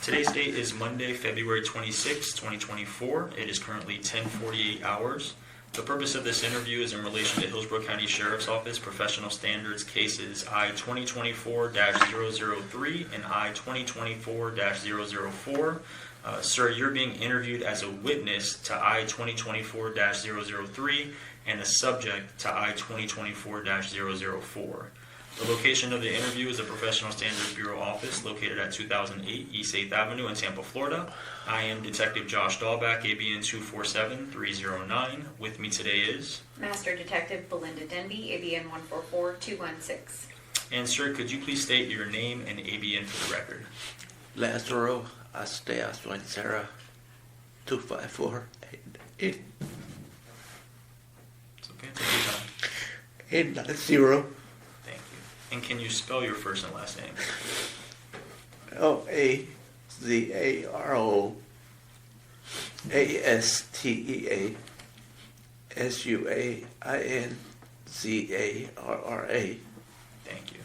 Today's date is Monday, February 26, 2024. It is currently 10:48 hours. The purpose of this interview is in relation to Hillsborough County Sheriff's Office Professional Standards cases I-2024-003 and I-2024-004. Sir, you're being interviewed as a witness to I-2024-003 and a subject to I-2024-004. The location of the interview is the Professional Standards Bureau office located at 2008 East 8th Avenue in Tampa, Florida. I am Detective Josh Dahlback, ABN 247309. With me today is Master Detective Belinda Denby, ABN 144216. And sir, could you please state your name and ABN for the record? Lazaro Astea Suencera 254 It's okay, take your time. 890 Thank you. And can you spell your first and last name? Lazaro Astea Suanzarra. Thank you.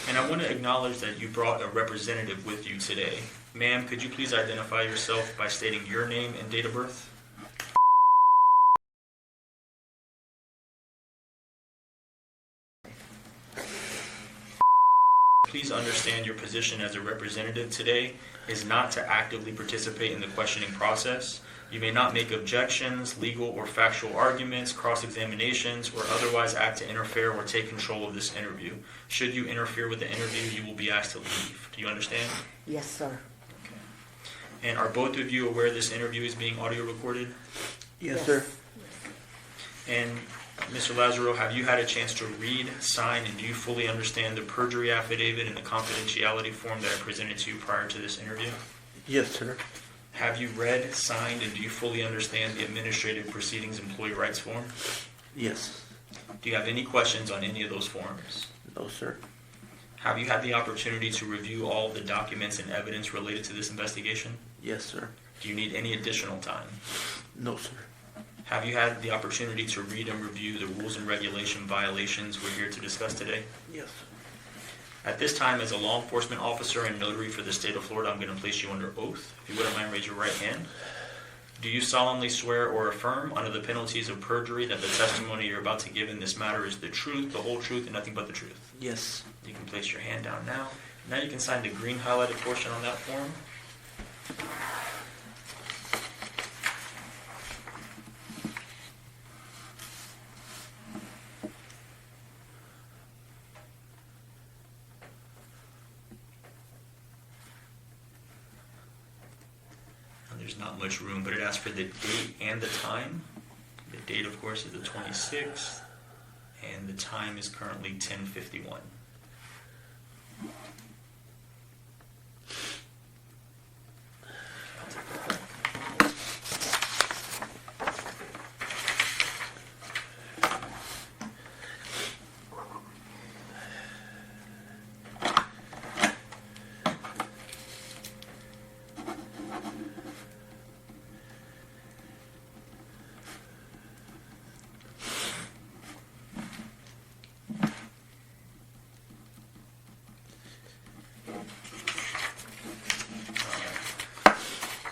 And I want to acknowledge that you brought a representative with you today. Ma'am, could you please identify yourself by stating your name and date of birth? Please understand your position as a representative today is not to actively participate in the questioning process. You may not make objections, legal or factual arguments, cross-examinations, or otherwise act to interfere or take control of this interview. Should you interfere with the interview, you will be asked to leave. Do you understand? Yes, sir. Okay. And are both of you aware this interview is being audio recorded? Yes, sir. And Mr. Lazaro, have you had a chance to read, sign, and do you fully understand the perjury affidavit and the confidentiality form that I presented to you prior to this interview? Yes, sir. Have you read, signed, and do you fully understand the Administrative Proceedings Employee Rights form? Yes. Do you have any questions on any of those forms? No, sir. Have you had the opportunity to review all of the documents and evidence related to this investigation? Yes, sir. Do you need any additional time? No, sir. Have you had the opportunity to read and review the rules and regulation violations we're here to discuss today? Yes. At this time, as a law enforcement officer and notary for the state of Florida, I'm going to place you under oath. If you wouldn't mind, raise your right hand. Do you solemnly swear or affirm, under the penalties of perjury, that the testimony you're about to give in this matter is the truth, the whole truth, and nothing but the truth? Yes. You can place your hand down now. Now you can sign the green highlighted portion on that form. There's not much room, but it asks for the date and the time. The date, of course, is the 26th, and the time is currently 10:51.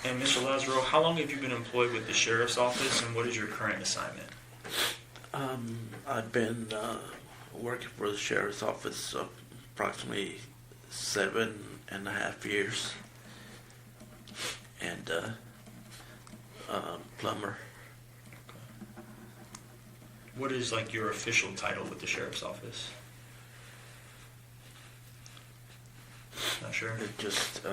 And Mr. Lazaro, how long have you been employed with the Sheriff's Office, and what is your current assignment? I've been working for the Sheriff's Office approximately 7.5 years. And plumber. What is like your official title with the Sheriff's Office? Not sure. It just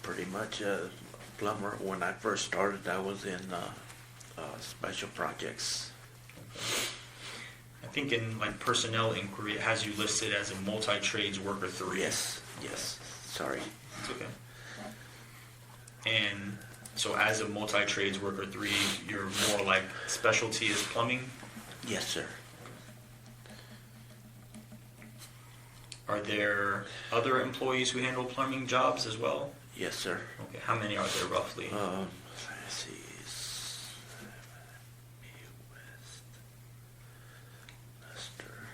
pretty much a plumber. When I first started, I was in special projects. I think in like personnel inquiry, it has you listed as a multi-trades worker 3. Yes, yes. Sorry. It's okay. And so as a multi-trades worker 3, you're more like specialty is plumbing? Yes, sir. Are there other employees who handle plumbing jobs as well? Yes, sir. Okay, how many are there roughly? Let's see. West, Lester.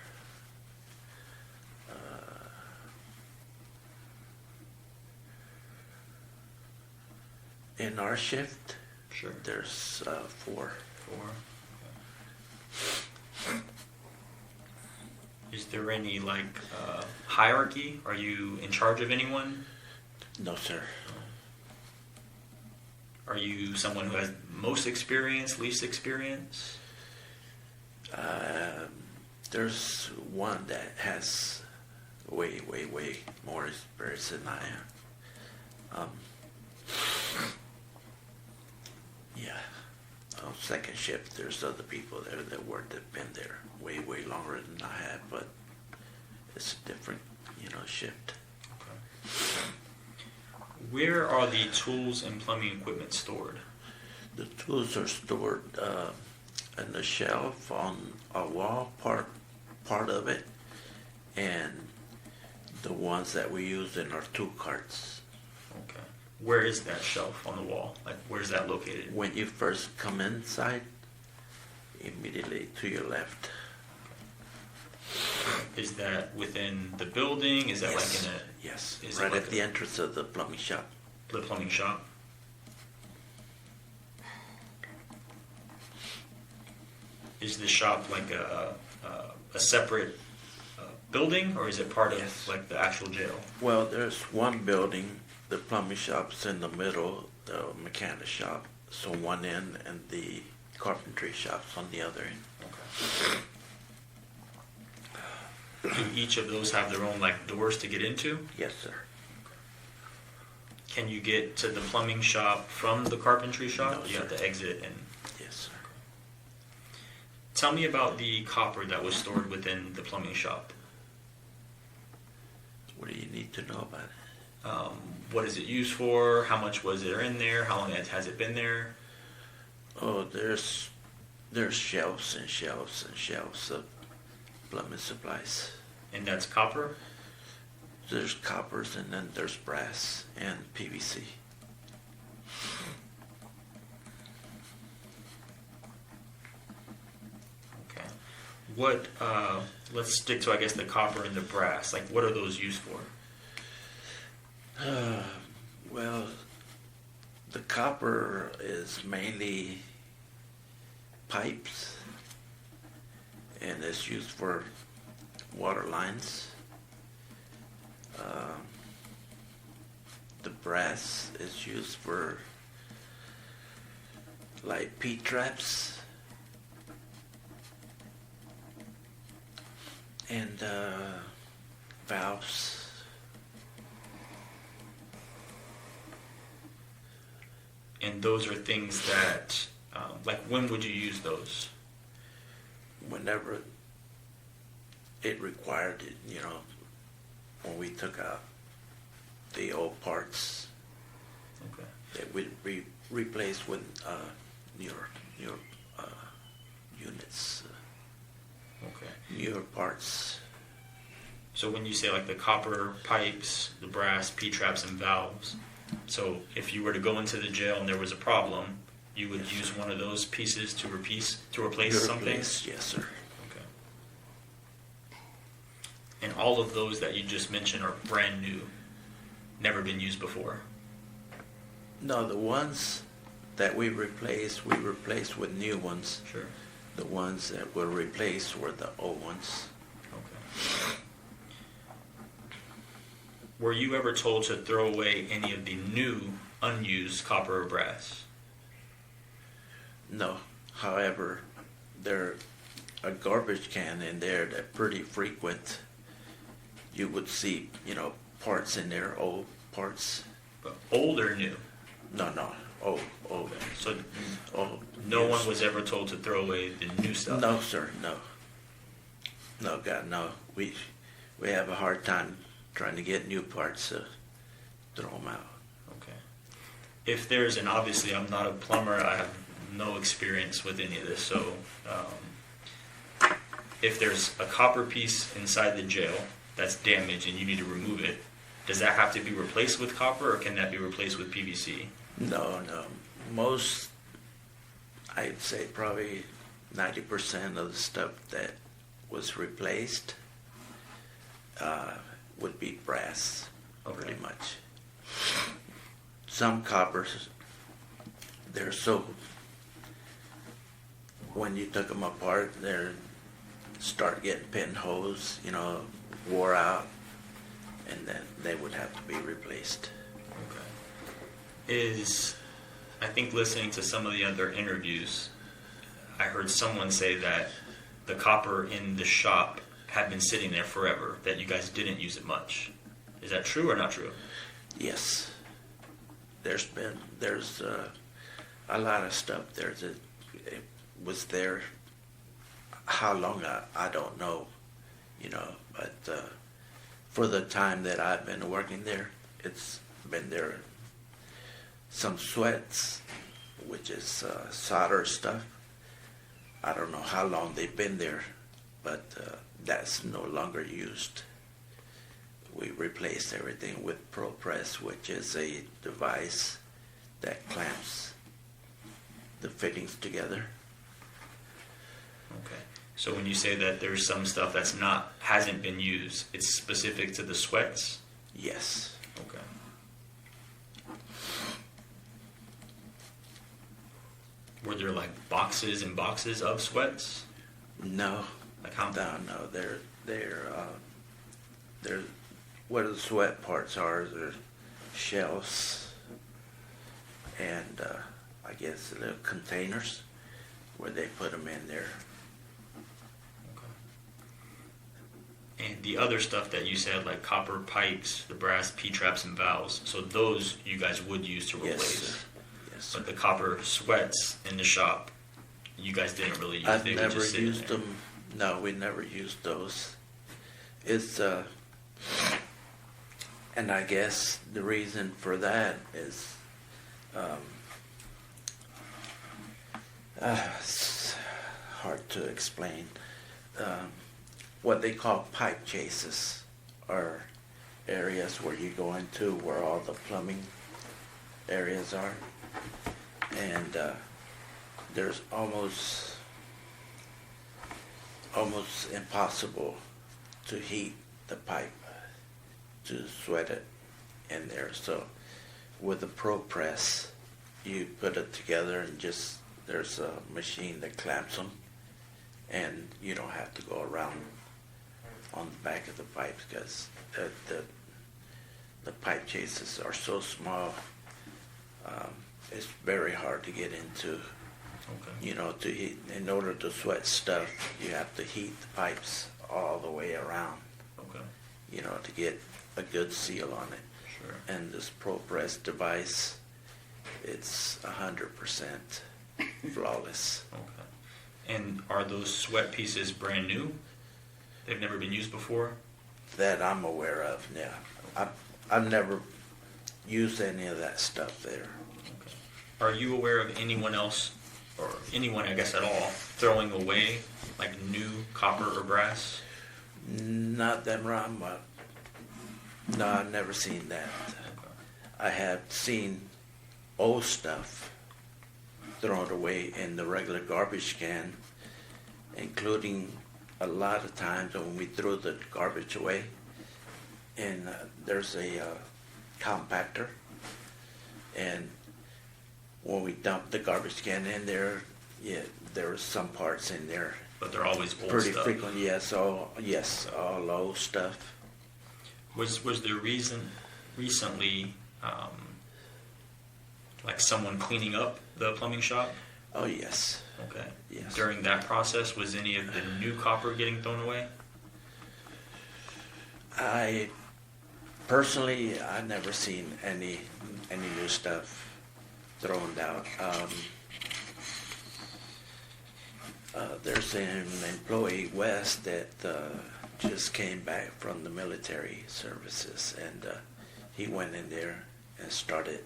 In our shift, Sure. there's 4. 4. Okay. Is there any hierarchy? Are you in charge of anyone? No, sir. Are you someone who has most experience, least experience? There's one that has way more experience than I am. Yeah. On second shift, there's other people there that have been there way longer than I have, but it's a different, shift. Okay. Where are the tools and plumbing equipment stored? The tools are stored in the shelf on a wall part of it, and the ones that we use in our tool carts. Okay. Where is that shelf on the wall? Where's that located? When you first come inside, immediately to your left. Is that within the building? Is that Yes. like in Yes, is it right like at the entrance of the plumbing shop. the plumbing shop? Is the shop like a separate building, or is it part of Yes. like the actual jail? Well, there's one building, the plumbing shop's in the middle, the mechanic shop, so one end, and the carpentry shop's on the other end. Okay. Do each of those have their own doors to get into? Yes, sir. Can you get to the plumbing shop from the carpentry shop? No, You have sir. to exit and... Yes, sir. Tell me about the copper that was stored within the plumbing shop. What do you need to know about it? What is it used for? How much was there in there? How long has it been there? Oh, there's shelves and shelves and shelves of plumbing supplies. And that's copper? There's coppers, and then there's brass and PVC. Okay. What, let's stick to, I guess, the copper and the brass. What are those used for? Well, the copper is mainly pipes, and it's used for water lines. The brass is used for P-traps and valves. And those are things that, when would you use those? Whenever it required it, when we took out the old parts Okay. that would be replaced with newer units, Okay. newer parts. So when you say the copper pipes, the brass, P-traps, and valves, so if you were to go into the jail and there was a problem, you would Yes, use sir. one of those pieces to replace something? Replaced, yes, sir. Okay. And all of those that you just mentioned are brand new, never been used before? No, the ones that we replaced with new ones. Sure. The ones that were replaced were the old ones. Okay. Were you ever told to throw away any of the new, unused copper or brass? No. However, there a garbage can in there that pretty frequent. You would see, parts in there, old parts. But old or new? No, old. Okay. So Old. no one used. was ever told to throw away the new stuff? No, sir, no. No, God, no. We have a hard time trying to get new parts to throw them out. Okay. If there's, and obviously I'm not a plumber, I have no experience with any of this, so if there's a copper piece inside the jail that's damaged and you need to remove it, does that have to be replaced with copper, or can that be replaced with PVC? No. Most, I'd say probably 90% of the stuff that was replaced would be brass, Okay. pretty much. Some coppers they're so, when you took them apart, they're start getting pinholes, wore out, and then they would have to be replaced. Okay. I think listening to some of the other interviews, I heard someone say that the copper in the shop had been sitting there forever, that you guys didn't use it much. Is that true or not true? Yes. There's a lot of stuff there that it was there. How long, I don't know, but for the time that I've been working there, it's been there. Some sweats, which is solder stuff. I don't know how long they've been there, but that's no longer used. We replaced everything with ProPress, which is a device that clamps the fittings together. Okay. So when you say that there's some stuff that's hasn't been used, it's specific to the sweats? Yes. Okay. Were there like boxes and boxes of sweats? No. Like how? No. They're what the sweat parts are. They're shelves and I guess little containers where they put them in there. Okay. And the other stuff that you said, like copper pipes, the brass P-traps and valves, so those you guys would use to replace. Yes. But the copper sweats in the shop, you guys didn't really use. I've They would never just sit in used there. them. No, we never used those. It's and I guess the reason for that is it's hard to explain. What they call pipe chases are areas where you go into where all the plumbing areas are, and there's almost impossible to heat the pipe, to sweat it in there. So with the ProPress, you put it together and just, there's a machine that clamps them, and you don't have to go around on the back of the pipes because the pipe chases are so small. It's very hard to get into. Okay. To heat, in order to sweat stuff, you have to heat the pipes all the way around, Okay. To get a good seal on it. Sure. And this ProPress device, it's 100% flawless. Okay. And are those sweat pieces brand new? They've never been used before? That I'm aware of, yeah. I've never used any of that stuff there. Okay. Are you aware of anyone else, or anyone, I guess, at all, throwing away like new copper or brass? Not that wrong, but no, I've never seen that. Okay. I have seen old stuff thrown away in the regular garbage can, including a lot of times when we throw the garbage away, and there's a compactor, and when we dump the garbage can in there, yeah, there are some parts in there. But they're always old Pretty stuff. frequent, yes, all old stuff. Was there recently like someone cleaning up the plumbing shop? Oh yes, Okay. yes. During that process, was any of the new copper getting thrown away? I personally, I've never seen any new stuff thrown out. There's an employee west that just came back from the military services, and he went in there and started,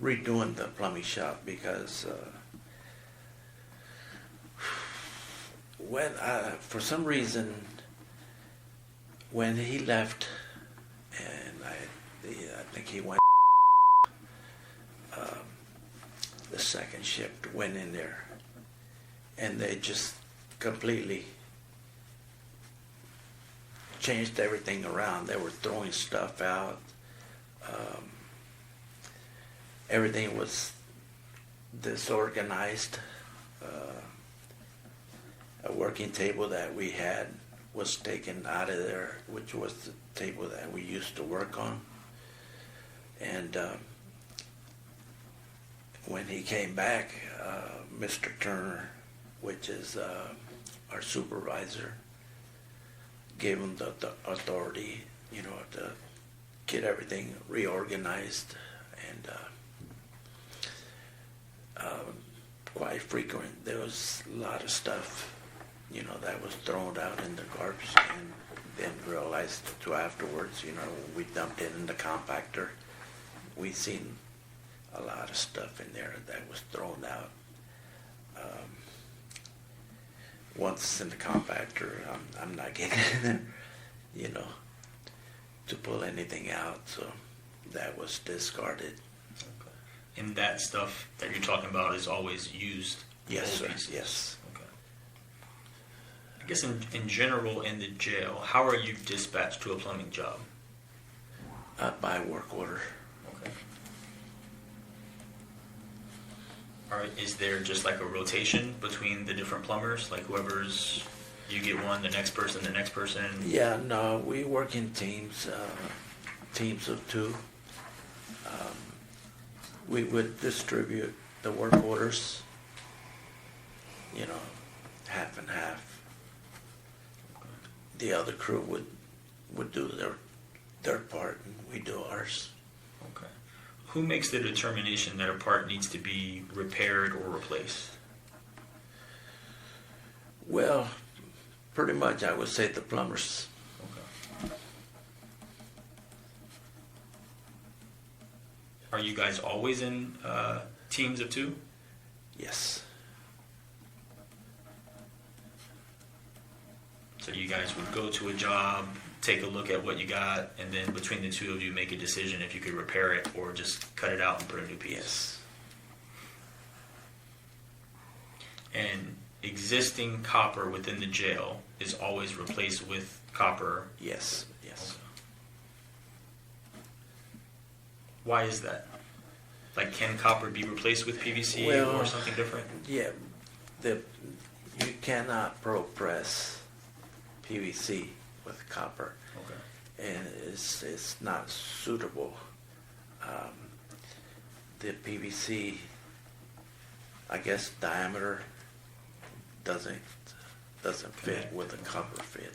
redoing the plumbing shop because when for some reason when he left, and I think he went. The second shift went in there, and they just completely changed everything around. They were throwing stuff out. everything was disorganized. A working table that we had was taken out of there, which was the table that we used to work on. And when he came back, Mr. Turner, which is our supervisor, gave him the authority, to get everything reorganized. And quite frequent, there was a lot of stuff, that was thrown out in the garbage, and then realized to afterwards, we dumped it in the compactor. We seen a lot of stuff in there that was thrown out. Once it's in the compactor, I'm not getting in there, to pull anything out. So that was discarded. Okay. And that stuff that you're talking about is always used? Yes, sir. Pieces? Yes. Okay. I guess in general in the jail, how are you dispatched to a plumbing job? By work order. Okay. All right, is there just like a rotation between the different plumbers? Like whoever's, you get one, the next person, the next person? Yeah, no, we work in teams, teams of two. We would distribute the work orders, half and half. The other crew would do their part, and we do ours. Okay. Who makes the determination that a part needs to be repaired or replaced? Well, pretty much I would say the plumbers. Okay. Are you guys always in teams of two? Yes. So you guys would go to a job, take a look at what you got, and then between the two of you make a decision if you could repair it or just cut it out and put a new piece. Yes. And existing copper within the jail is always replaced with copper. Yes. Yes. Okay. Why is that? Like, can copper be replaced with PVC or something different? Yeah. You cannot press PVC with copper. Okay. And it's not suitable. The PVC, I guess, diameter doesn't fit with the copper fit.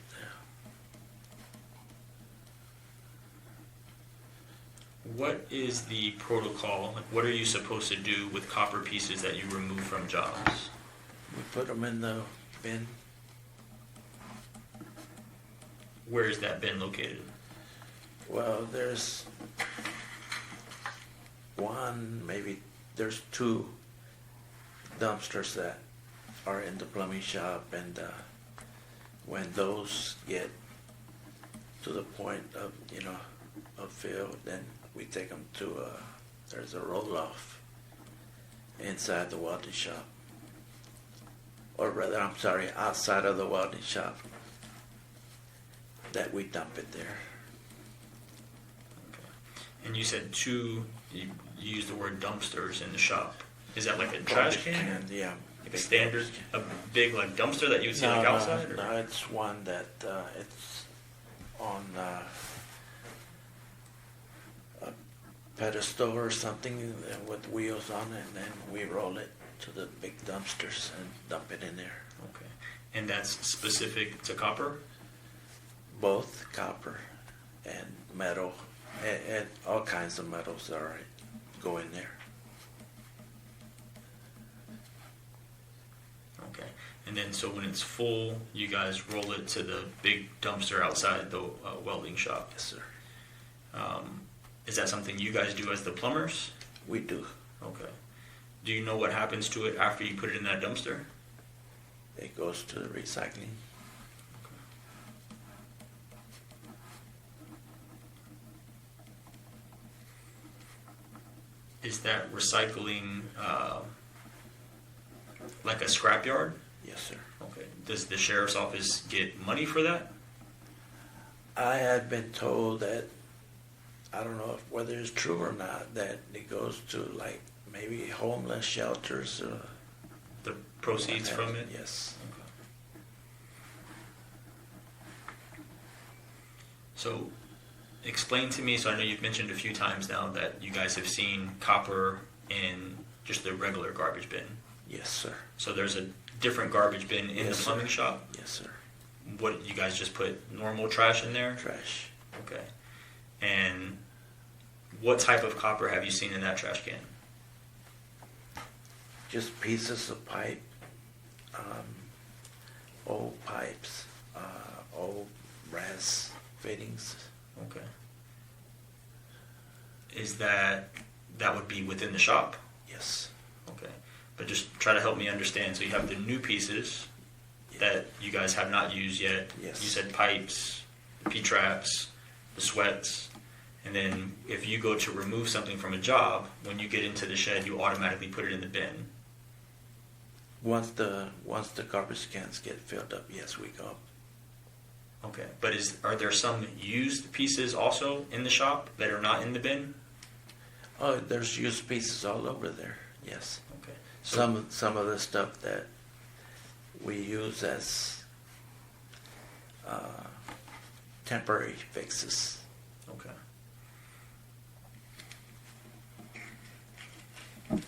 What is the protocol? Like, what are you supposed to do with copper pieces that you remove from jobs? We put them in the bin. Where is that bin located? Well, there's there's two dumpsters that are in the plumbing shop, and when those get to the point of of fill, then we take them to there's a roll-off inside the welding shop, or rather, I'm sorry, outside of the welding shop, that we dump it there. Okay. And you said you use the word dumpsters in the shop. Is that like a trash can? Yeah. Like a standard, a big like dumpster that you would see like outside? No, it's one that it's on a pedestal or something with wheels on it, and then we roll it to the big dumpsters and dump it in there. Okay. And that's specific to copper? Both copper and metal, and all kinds of metals go in there. Okay. And then so when it's full, you guys roll it to the big dumpster outside the welding shop? Yes, sir. Is that something you guys do as the plumbers? We do. Okay. Do you know what happens to it after you put it in that dumpster? It goes to the recycling. Is that recycling like a scrapyard? Yes, sir. Okay. Does the sheriff's office get money for that? I have been told that I don't know whether it's true or not that it goes to like maybe homeless shelters. The proceeds from it? Yes. Okay. So, explain to me, so I know you've mentioned a few times now that you guys have seen copper in just the regular garbage bin. Yes, sir. So there's a different garbage bin in Yes, the sir. plumbing shop? Yes, sir. What, you guys just put normal trash in there? Trash. Okay. And what type of copper have you seen in that trash can? Just pieces of pipe, old pipes, old brass fittings. Okay. Is that would be within the shop? Yes. Okay. But just try to help me understand. So you have the new pieces that you guys have not used yet. Yes. You said pipes, P-traps, the sweats. And then if you go to remove something from a job, when you get into the shed, you automatically put it in the bin. Once the garbage cans get filled up, yes, we go. Okay. But are there some used pieces also in the shop that are not in the bin? Oh, there's used pieces all over there. Yes. Okay. So, Some of the stuff that we use as temporary fixes. okay.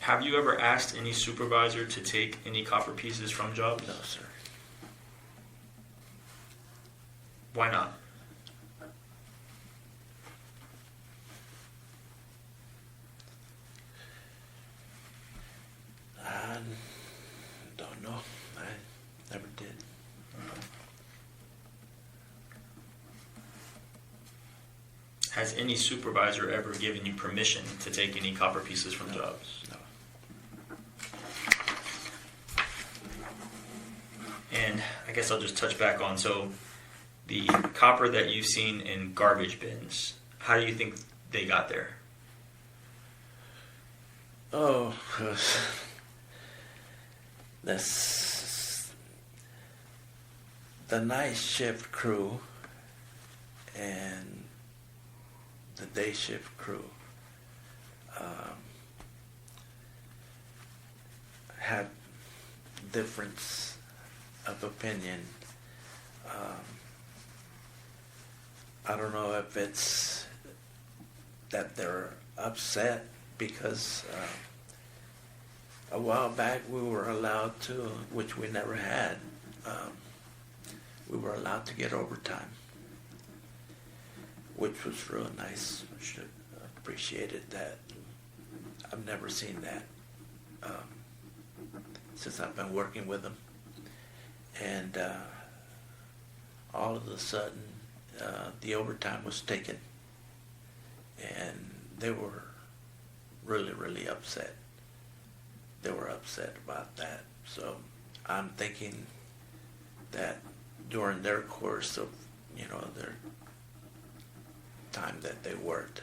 Have you ever asked any supervisor to take any copper pieces from jobs? No, sir. Why not? I don't know. I never did. Has any supervisor ever given you permission to take any copper pieces from jobs? No. And I guess I'll just touch back on, so the copper that you've seen in garbage bins, how do you think they got there? Oh, that's the night shift crew and the day shift crew have difference of opinion. I don't know if it's that they're upset because a while back we were allowed to, which we never had, we were allowed to get overtime, which was real nice. Should appreciated that. I've never seen that since I've been working with them. And all of a sudden, the overtime was taken, and they were really, really upset. They were upset about that. So I'm thinking that during their course of, their time that they worked,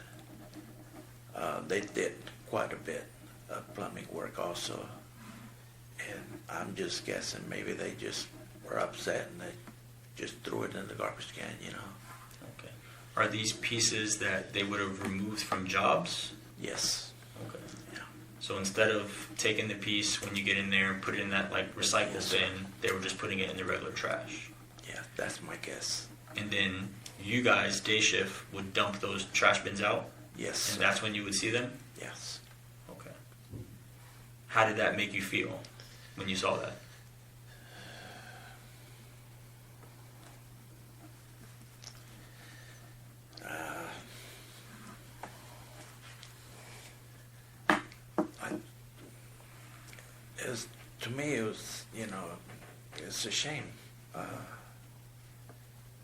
they did quite a bit of plumbing work also. And I'm just guessing maybe they just were upset and they just threw it in the garbage can, Okay. Are these pieces that they would have removed from jobs? Yes. Okay. Yeah. So instead of taking the piece when you get in there and put it in that recycle Yes, bin, they were just putting it in the regular trash. Yeah, that's my guess. And then you guys, day shift, would dump those trash bins out? Yes. And sir. that's when you would see them? Yes. Okay. How did that make you feel when you saw that? To me, it was, it's a shame. A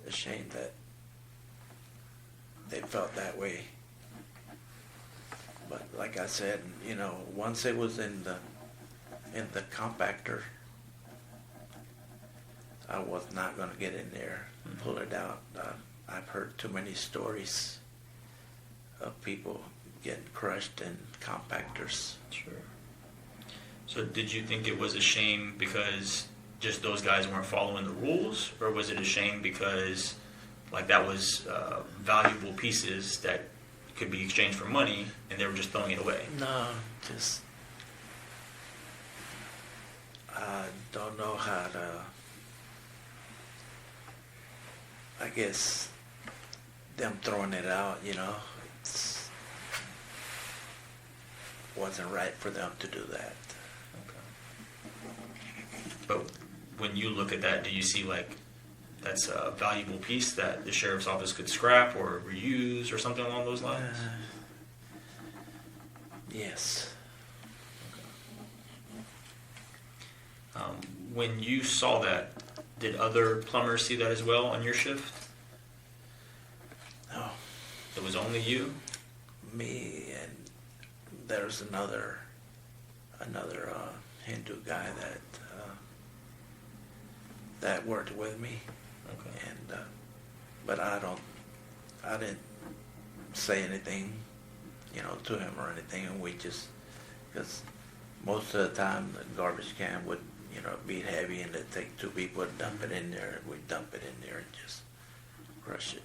shame that they felt that way. But like I said, once it was in the compactor, I was not going to get in there and pull it out. I've heard too many stories of people getting crushed in compactors. Sure. So did you think it was a shame because just those guys weren't following the rules, or was it a shame because that was valuable pieces that could be exchanged for money, and they were just throwing it away. No, just I don't know how to. I guess them throwing it out, it's, wasn't right for them to do that. But when you look at that, do you see like that's a valuable piece that the sheriff's office could scrap or reuse or something along those lines? Yes. When you saw that, did other plumbers see that as well on your shift? No, It was only you? me and there's another Hindu guy that worked with me, Okay. and but I didn't say anything, to him or anything, and we just, because most of the time the garbage can would, be heavy, and it'd take two people to dump it in there, and we'd dump it in there and just crush it.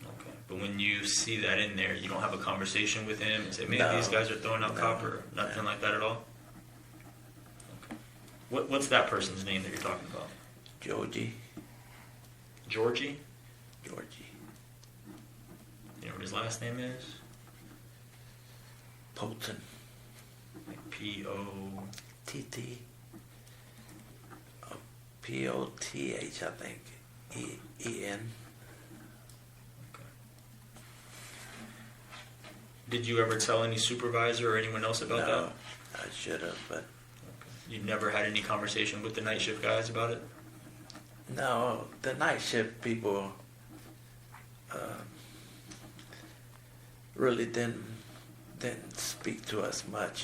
Okay. But when you see that in there, you don't have a conversation with him and say, man, No. these guys are throwing out No. copper? Nothing like that at all? Okay. What's that person's name that you're talking about? Georgie. Georgie? You know what his last name is? Polton. Like P-O... T-T. P-O-T-H, I think. E-N. Okay. Did you ever tell any supervisor or anyone else about No, that? I should have, but You never had any conversation with the night shift guys about it? no, the night shift people really didn't speak to us much,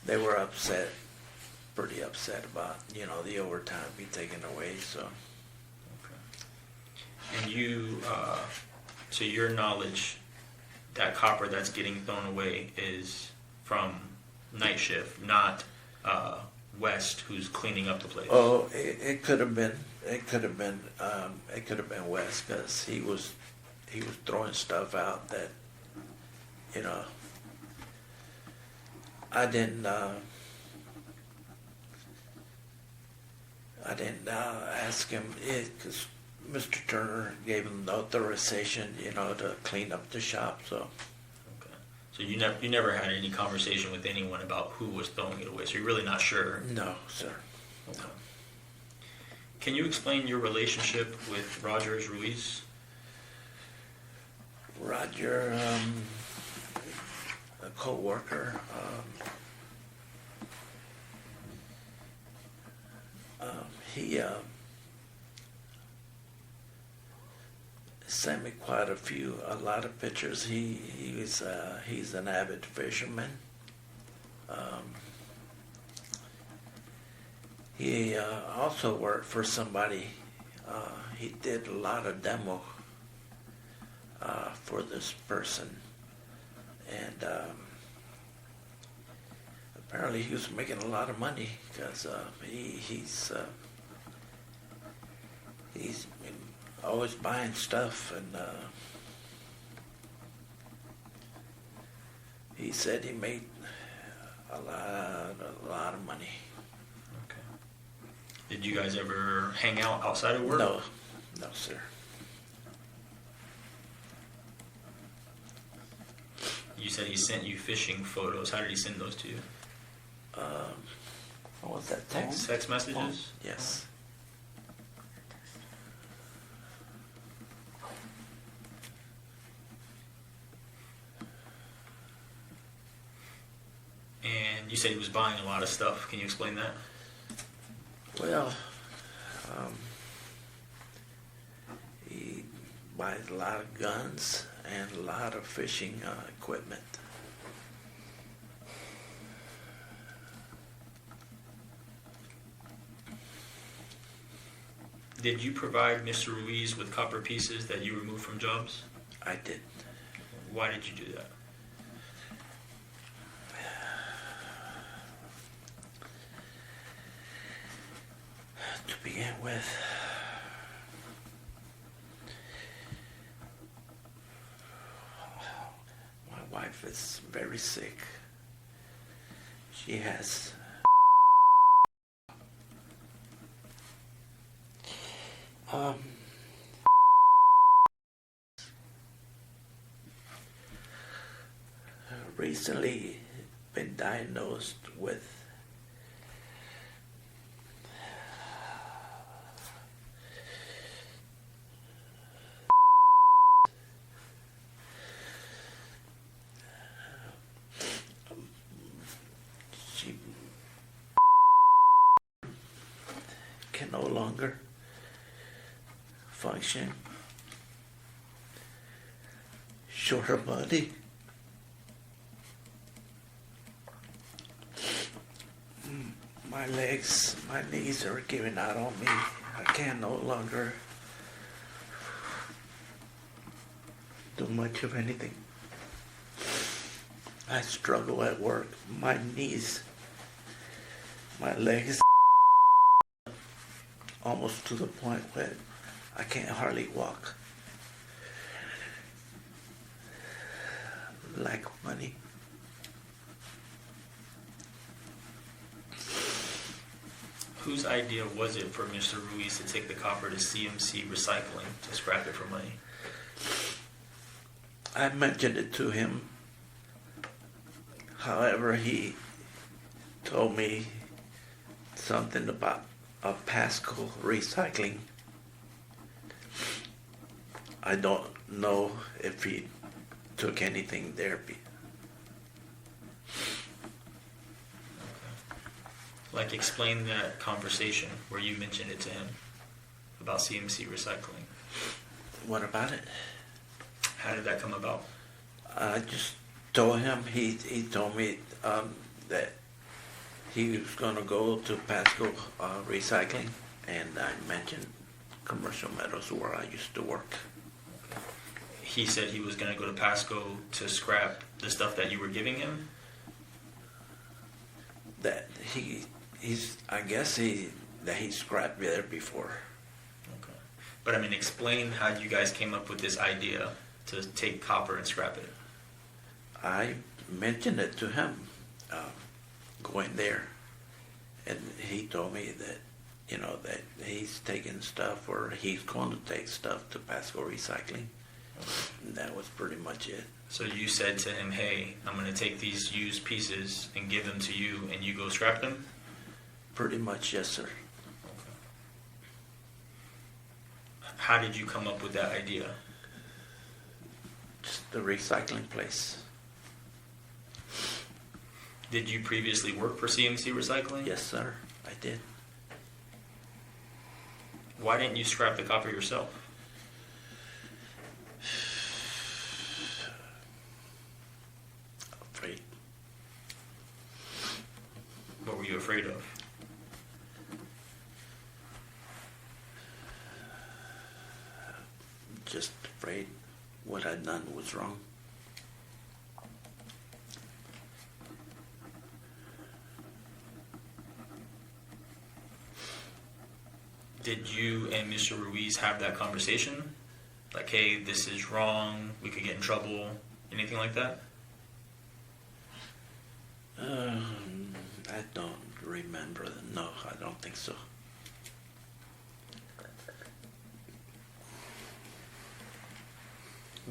they were pretty upset about, the overtime be taken away, so. Okay. And you, to your knowledge, that copper that's getting thrown away is from night shift, not West, who's cleaning up the place. Oh, it could have been Wes, because he was throwing stuff out that, I didn't ask him, because Mr. Turner gave him the authorization, to clean up the shop, so. Okay. So you never had any conversation with anyone about who was throwing it away, so you're really not sure? No, sir. Okay. Can you explain your relationship with Rogers Ruiz? Roger, a co-worker, he sent me a lot of pictures. He's an avid fisherman. He also worked for somebody. He did a lot of demo for this person, and apparently he was making a lot of money, because he's always buying stuff, and he said he made a lot of money. Okay. Did you guys ever hang out outside of work? No, sir. You said he sent you fishing photos. How did he send those to you? What was that, text? Text messages? Yes. And you said he was buying a lot of stuff. Can you explain that? Well, he buys a lot of guns and a lot of fishing equipment. Did you provide Mr. Ruiz with copper pieces that you removed from jobs? I did. Why did you do that? To begin with, wife is very sick. She has recently been diagnosed with she can no longer function, short of money. My legs, my knees are giving out on me. I can no longer do much of anything. I struggle at work. My knees, my legs, almost to the point where I can't hardly walk. Lack of money. Whose idea was it for Mr. Ruiz to take the copper to CMC Recycling to scrap it for money? I mentioned it to him. However, he told me something about a Pasco recycling. I don't know if he took anything there. Like, explain that conversation where you mentioned it to him about CMC Recycling. What about it? How did that come about? I just told him, he told me that he was going to go to Pasco Recycling, and I mentioned Commercial Meadows where I used to work. He said he was going to go to Pasco to scrap the stuff that you were giving him? That I guess he scrapped there before. Okay. But I mean, explain how you guys came up with this idea to take copper and scrap it. I mentioned it to him, going there, and he told me that, that he's taking stuff, or he's going to take stuff to Pasco Recycling. And that was pretty much it. So you said to him, hey, I'm going to take these used pieces and give them to you, and you go scrap them? Pretty much, yes, sir. Okay. How did you come up with that idea? Just the recycling place. Did you previously work for CMC Recycling? Yes, sir, I did. Why didn't you scrap the copper yourself? Afraid. What were you afraid of? Just afraid what I'd done was wrong. Did you and Mr. Ruiz have that conversation? Like, hey, this is wrong, we could get in trouble, anything like that? I don't remember. No, I don't think so.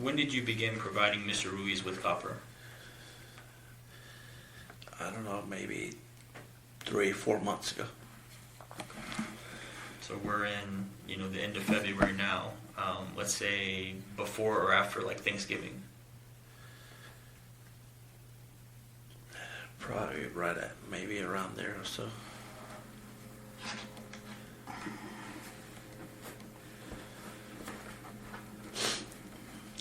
When did you begin providing Mr. Ruiz with copper? I don't know, maybe 3-4 months ago. So we're in, the end of February now. Let's say before or after, like, Thanksgiving. Probably right at maybe around there or so.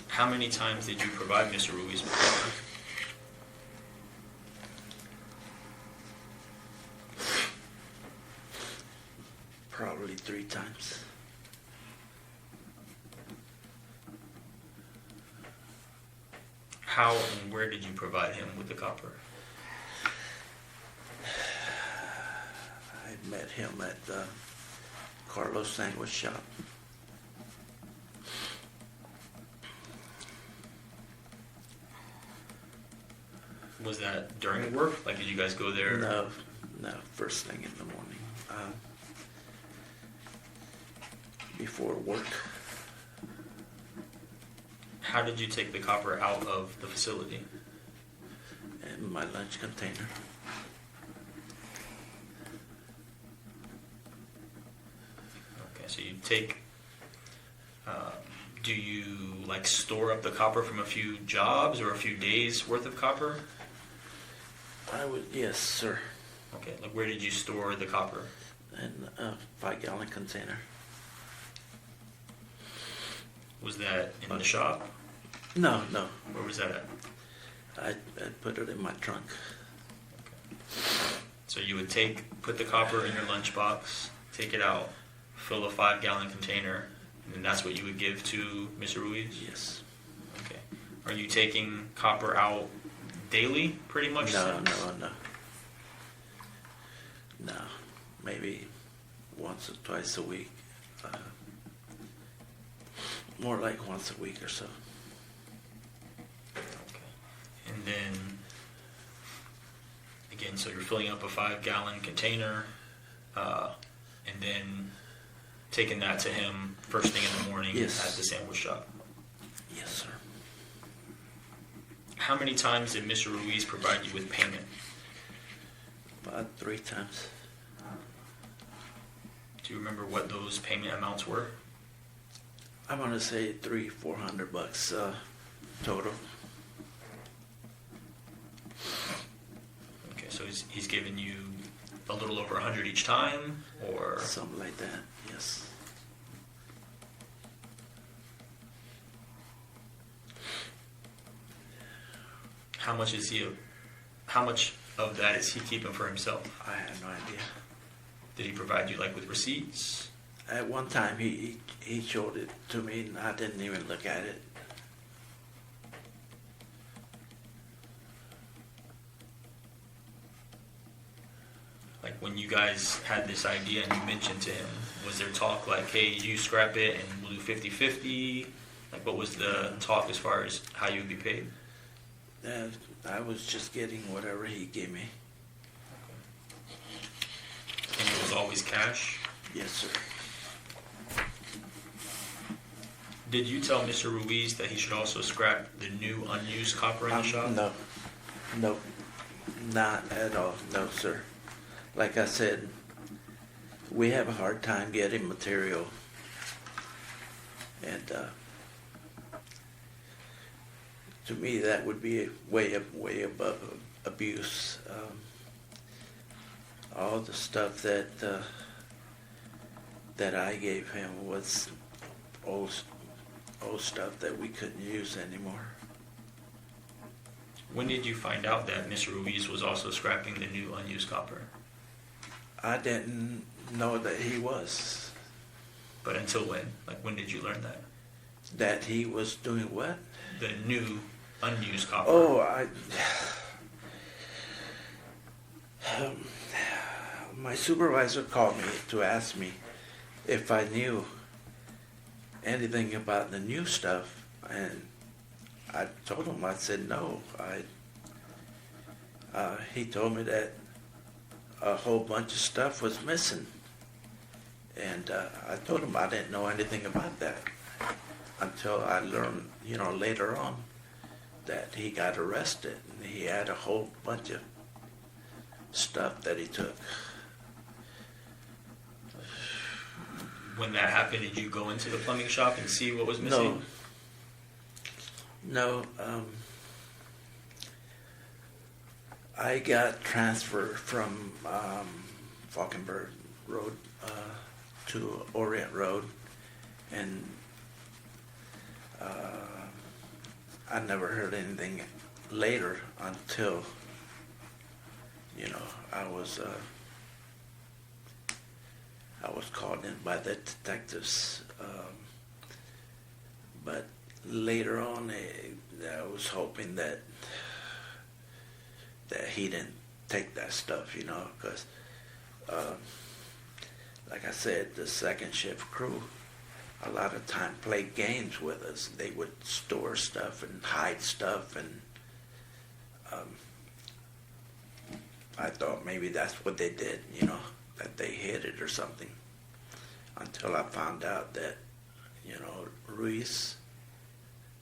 How many times did you provide Mr. Ruiz with copper? Probably 3 times. How and where did you provide him with the copper? I met him at the Carlos Sandwich Shop. Was that during work? Like, did you guys go there? No, first thing in the morning. Before work. How did you take the copper out of the facility? In my lunch container. Okay, so you take, do you like store up the copper from a few jobs or a few days worth of copper? I would, yes, sir. Okay, like where did you store the copper? In a 5-gallon container. Was that in the shop? No. Where was that at? I put it in my trunk. So you would put the copper in your lunchbox, take it out, fill a 5-gallon container, and then that's what you would give to Mr. Ruiz? Yes. Okay. Are you taking copper out daily, pretty much? No. No. Maybe once or twice a week. More like once a week or so. Okay. And then, again, so you're filling up a 5-gallon container, and then taking that to him first thing in the morning Yes. at the sandwich shop. Yes, sir. How many times did Mr. Ruiz provide you with payment? About 3 times. Do you remember what those payment amounts were? I'm gonna say $300-400 total. Okay, so he's given you a little over 100 each time, or? Something like that. Yes. How much of that is he keeping for himself? I have no idea. Did he provide you like with receipts? At one time, he showed it to me, and I didn't even look at it. Like when you guys had this idea and you mentioned to him, was there talk like, hey, you scrap it and we'll do 50-50? Like what was the talk as far as how you would be paid? I was just getting whatever he gave me. And it was always cash? Yes, sir. Did you tell Mr. Ruiz that he should also scrap the new unused copper in the shop? No, not at all. No, sir. Like I said, we have a hard time getting material, and to me that would be way above abuse. All the stuff that I gave him was old stuff that we couldn't use anymore. When did you find out that Mr. Ruiz was also scrapping the new unused copper? I didn't know that he was. But until when? Like when did you learn that? That he was doing what? The new unused copper. Oh, my supervisor called me to ask me if I knew anything about the new stuff, and I told him, I said no. He told me that a whole bunch of stuff was missing, and I told him I didn't know anything about that until I learned, later on that he got arrested and he had a whole bunch of stuff that he took. When that happened, did you go into the plumbing shop and see what was missing? No. I got transferred from Falkenberg Road to Orient Road, and I never heard anything later until, I was called in by the detectives. But later on, I was hoping that he didn't take that stuff, because, like I said, the second shift crew a lot of time played games with us. They would store stuff and hide stuff, and I thought maybe that's what they did, that they hid it or something. Until I found out that, Ruiz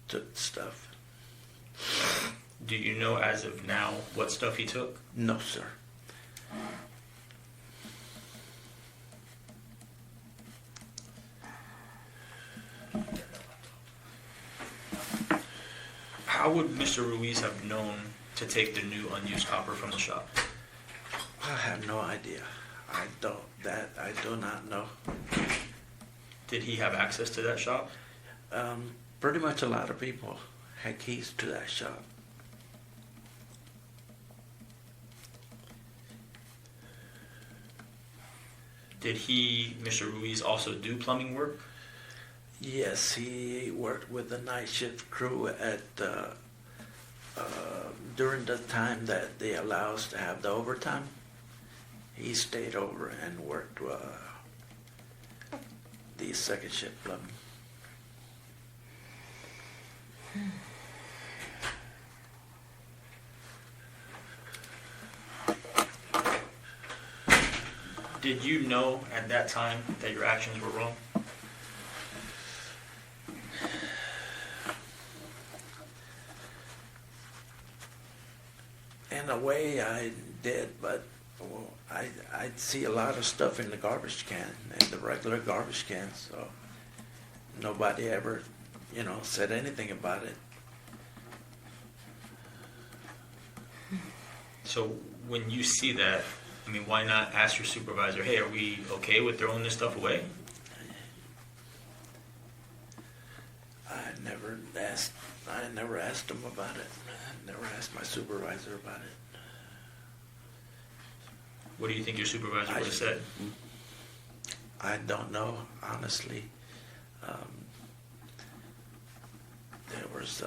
took stuff. Do you know as of now what stuff he took? No, sir. How would Mr. Ruiz have known to take the new unused copper from the shop? I have no idea. I do not know. Did he have access to that shop? Pretty much a lot of people had keys to that shop. Did Mr. Ruiz, also do plumbing work? Yes, he worked with the night shift crew at during the time that they allow us to have the overtime. He stayed over and worked the second shift plumbing. Did you know at that time that your actions were wrong? In a way, I did, but I'd see a lot of stuff in the garbage can, in the regular garbage can, so nobody ever, said anything about it. So when you see that, why not ask your supervisor, hey, are we okay with throwing this stuff away? I never asked him about it. I never asked my supervisor about it. What do you think your supervisor would have said? I don't know, honestly. There was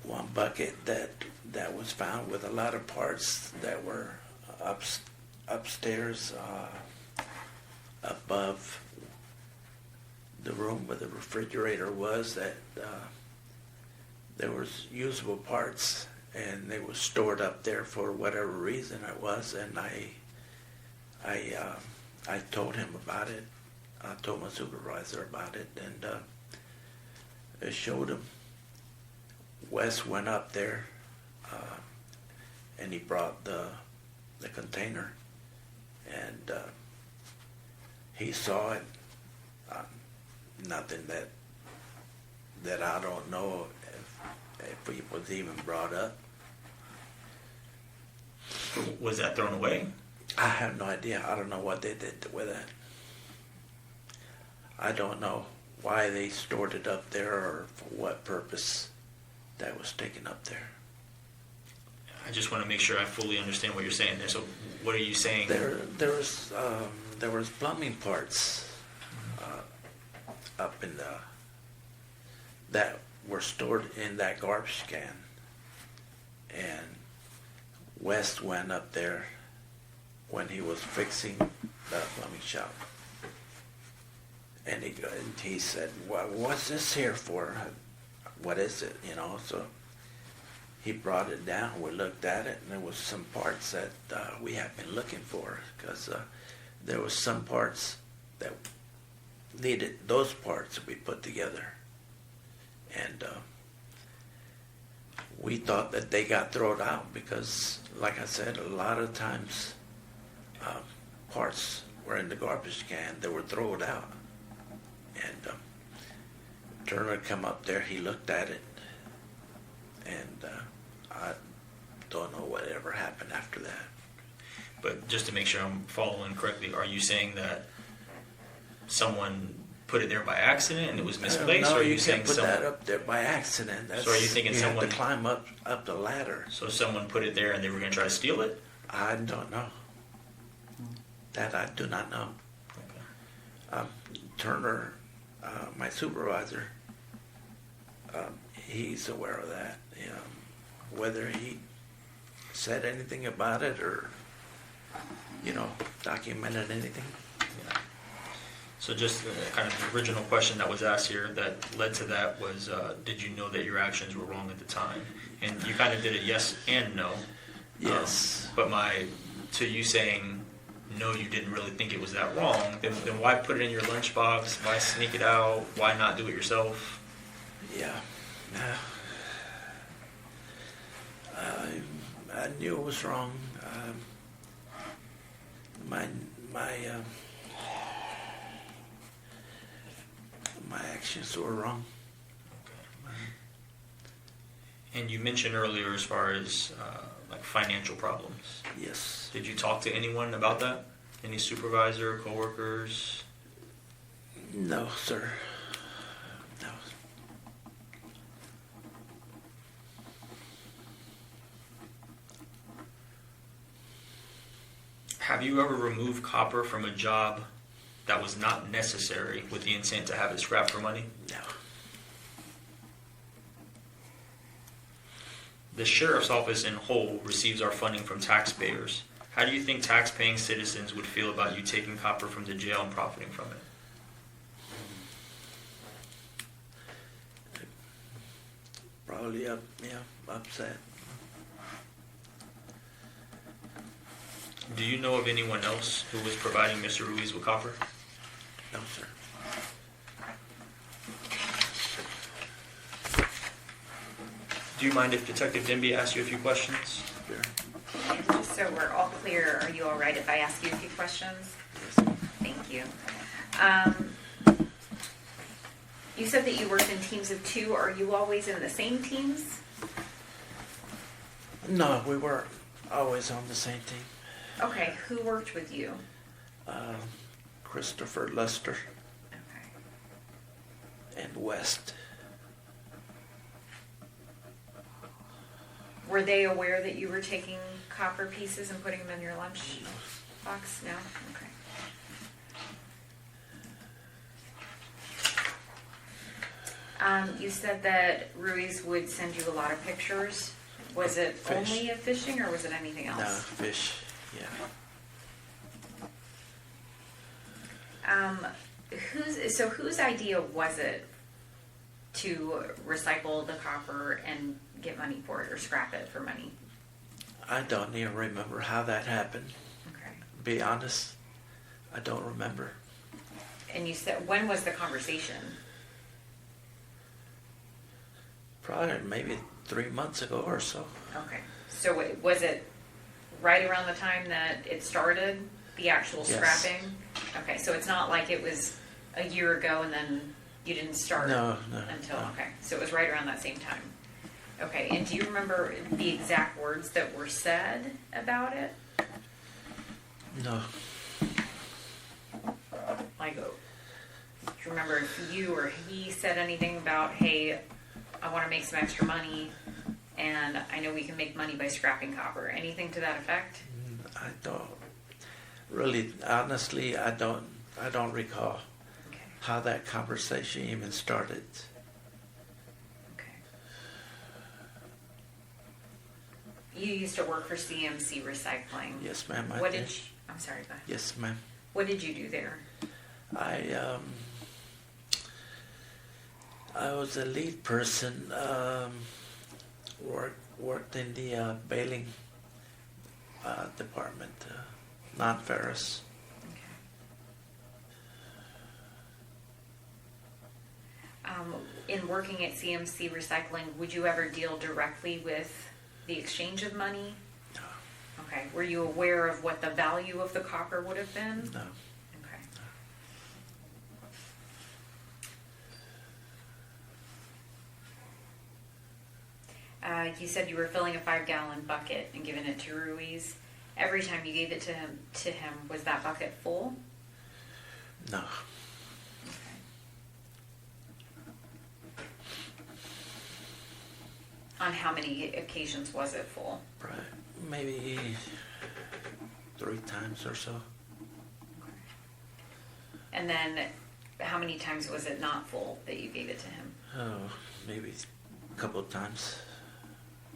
one bucket that was found with a lot of parts that were upstairs above the room where the refrigerator was, that there was usable parts, and they were stored up there for whatever reason it was, and I told him about it. I told my supervisor about it, and I showed him. Wes went up there, and he brought the container, and he saw it. Nothing that I don't know if it was even brought up. Was that thrown away? I have no idea. I don't know what they did with it. I don't know why they stored it up there or for what purpose that was taken up there. I just want to make sure I fully understand what you're saying there. So what are you saying? There was plumbing parts up in that were stored in that garbage can, and West went up there when he was fixing the plumbing shop, and he said, "Well, what's this here for? What is it?" So he brought it down. We looked at it, and there was some parts that we have been looking for, because there was some parts that needed those parts to be put together, and we thought that they got thrown out because, like I said, a lot of times parts were in the garbage can. They were thrown out, and Turner come up there. He looked at it, and I don't know whatever happened after that. But just to make sure I'm following correctly, are you saying that someone put it there by accident and it was misplaced? No, or are you you saying can't put someone, that up there by accident. So are you thinking someone have to climb up the ladder? So someone put it there and they were going to try to steal it? I don't know. That I do not know. Okay. Turner, my supervisor, he's aware of that. Whether he said anything about it or, documented anything. Yeah. So just kind of the original question that was asked here that led to that was, did you know that your actions were wrong at the time? And you kind of did it yes and no. Yes. But to you saying, no, you didn't really think it was that wrong, then why put it in your lunchbox? Why sneak it out? Why not do it yourself? Yeah. I knew it was wrong. My actions were wrong. And you mentioned earlier as far as like financial problems. Yes. Did you talk to anyone about that? Any supervisor, coworkers? No, sir. No. Have you ever removed copper from a job that was not necessary with the intent to have it scrapped for money? No. The sheriff's office in whole receives our funding from taxpayers. How do you think tax-paying citizens would feel about you taking copper from the jail and profiting from it? Probably upset. Do you know of anyone else who was providing Mr. Ruiz with copper? No, sir. Do you mind if Detective Denby asks you a few questions? Sure. And just so we're all clear, are you all right if I ask you a few questions? Yes. Thank you. You said that you worked in teams of 2. Are you always in the same teams? No, we were always on the same team. Okay, who worked with you? Christopher Lester Okay. and West. Were they aware that you were taking copper pieces and putting them in your lunch box? No? Okay. You said that Ruiz would send you a lot of pictures. Was it Fish. only of fishing or was it anything No, else? fish. Yeah. Whose idea was it to recycle the copper and get money for it or scrap it for money? I don't even remember how that happened. Okay. Be honest, I don't remember. And you said, when was the conversation? Probably maybe 3 months ago or so. Okay. So was it right around the time that it started, the actual Yes. scrapping? Okay, so it's not like it was a year ago and then you didn't start No. until, no. okay. So it was right around that same time. Okay, and do you remember the exact words that were said about it? No. Like, do you remember if you or he said anything about, hey, I want to make some extra money and I know we can make money by scrapping copper? Anything to that effect? I don't really, honestly, I don't recall Okay. how that conversation even started. Okay. You used to work for CMC Recycling. Yes, ma'am. I What did. did you, I'm sorry, go ahead. Yes, ma'am. What did you do there? I was the lead person. Worked in the baling department, non-ferrous. In working at CMC Recycling, would you ever deal directly with the exchange of money? No. Okay. Were you aware of what the value of the copper would have been? No. Okay. You said you were filling a 5-gallon bucket and giving it to Ruiz. Every time you gave it to him, was that bucket full? No. Okay. On how many occasions was it full? Right. Maybe 3 times or so. And then how many times was it not full that you gave it to him? Oh, maybe a couple of times.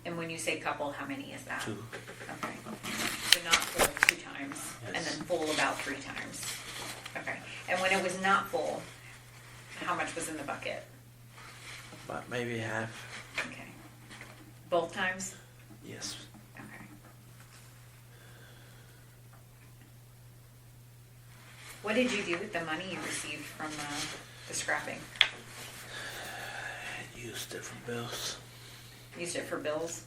And when you say couple, how many is that? 2. Okay. So not full 2 times, and Yes. then full about 3 times. Okay. And when it was not full, how much was in the bucket? But maybe half. Okay. Both times? Yes. Okay. What did you do with the money you received from the scrapping? Use different bills. Used it for bills?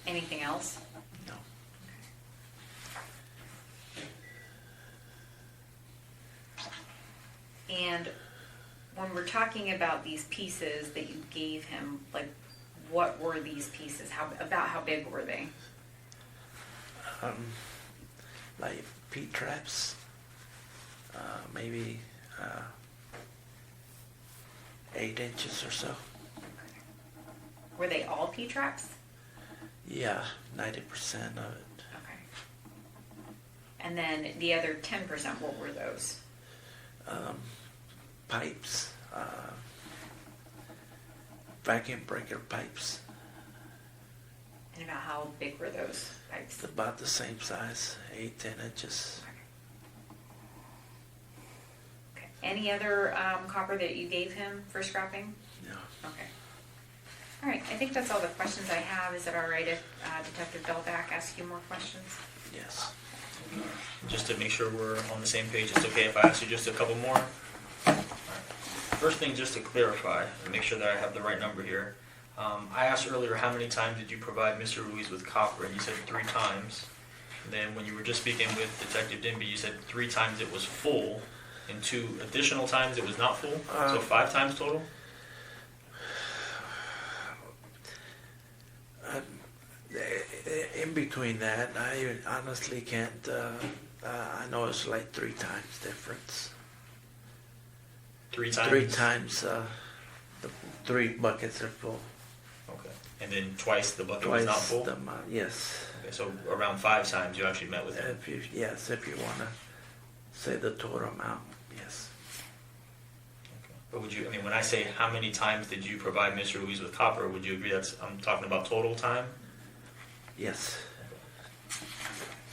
Anything else? No. And when we're talking about these pieces that you gave him, like, what were these pieces? How big were they? Like P-traps, maybe 8 inches or so. Were they all P-traps? Yeah, 90% of it. Okay. And then the other 10%, what were those? Pipes, vacuum breaker pipes. And about how big were those pipes? It's about the same size, 8-10 inches. Okay. Any other copper that you gave him for scrapping? No. Okay. All right, I think that's all the questions I have. Is it all right if Detective Belvac asks you more questions? Yes. Just to make sure we're on the same page, it's okay if I ask you just a couple more? All right. First thing, just to clarify, and make sure that I have the right number here. I asked earlier, how many times did you provide Mr. Ruiz with copper? And you said 3 times. And then when you were just speaking with Detective Denby, you said 3 times it was full, and 2 additional times it was not full? So 5 times total? In between that, I honestly can't, I know it's like 3 times difference. 3 times? 3 times, the 3 buckets are full. Okay. And then twice the bucket Twice was not full? the amount, yes. Okay, so around 5 times you actually met with him? Yes, if you want to say the total amount, yes. Okay. But would you, I mean, when I say how many times did you provide Mr. Ruiz with copper, would you agree that's, I'm talking about total time? Yes.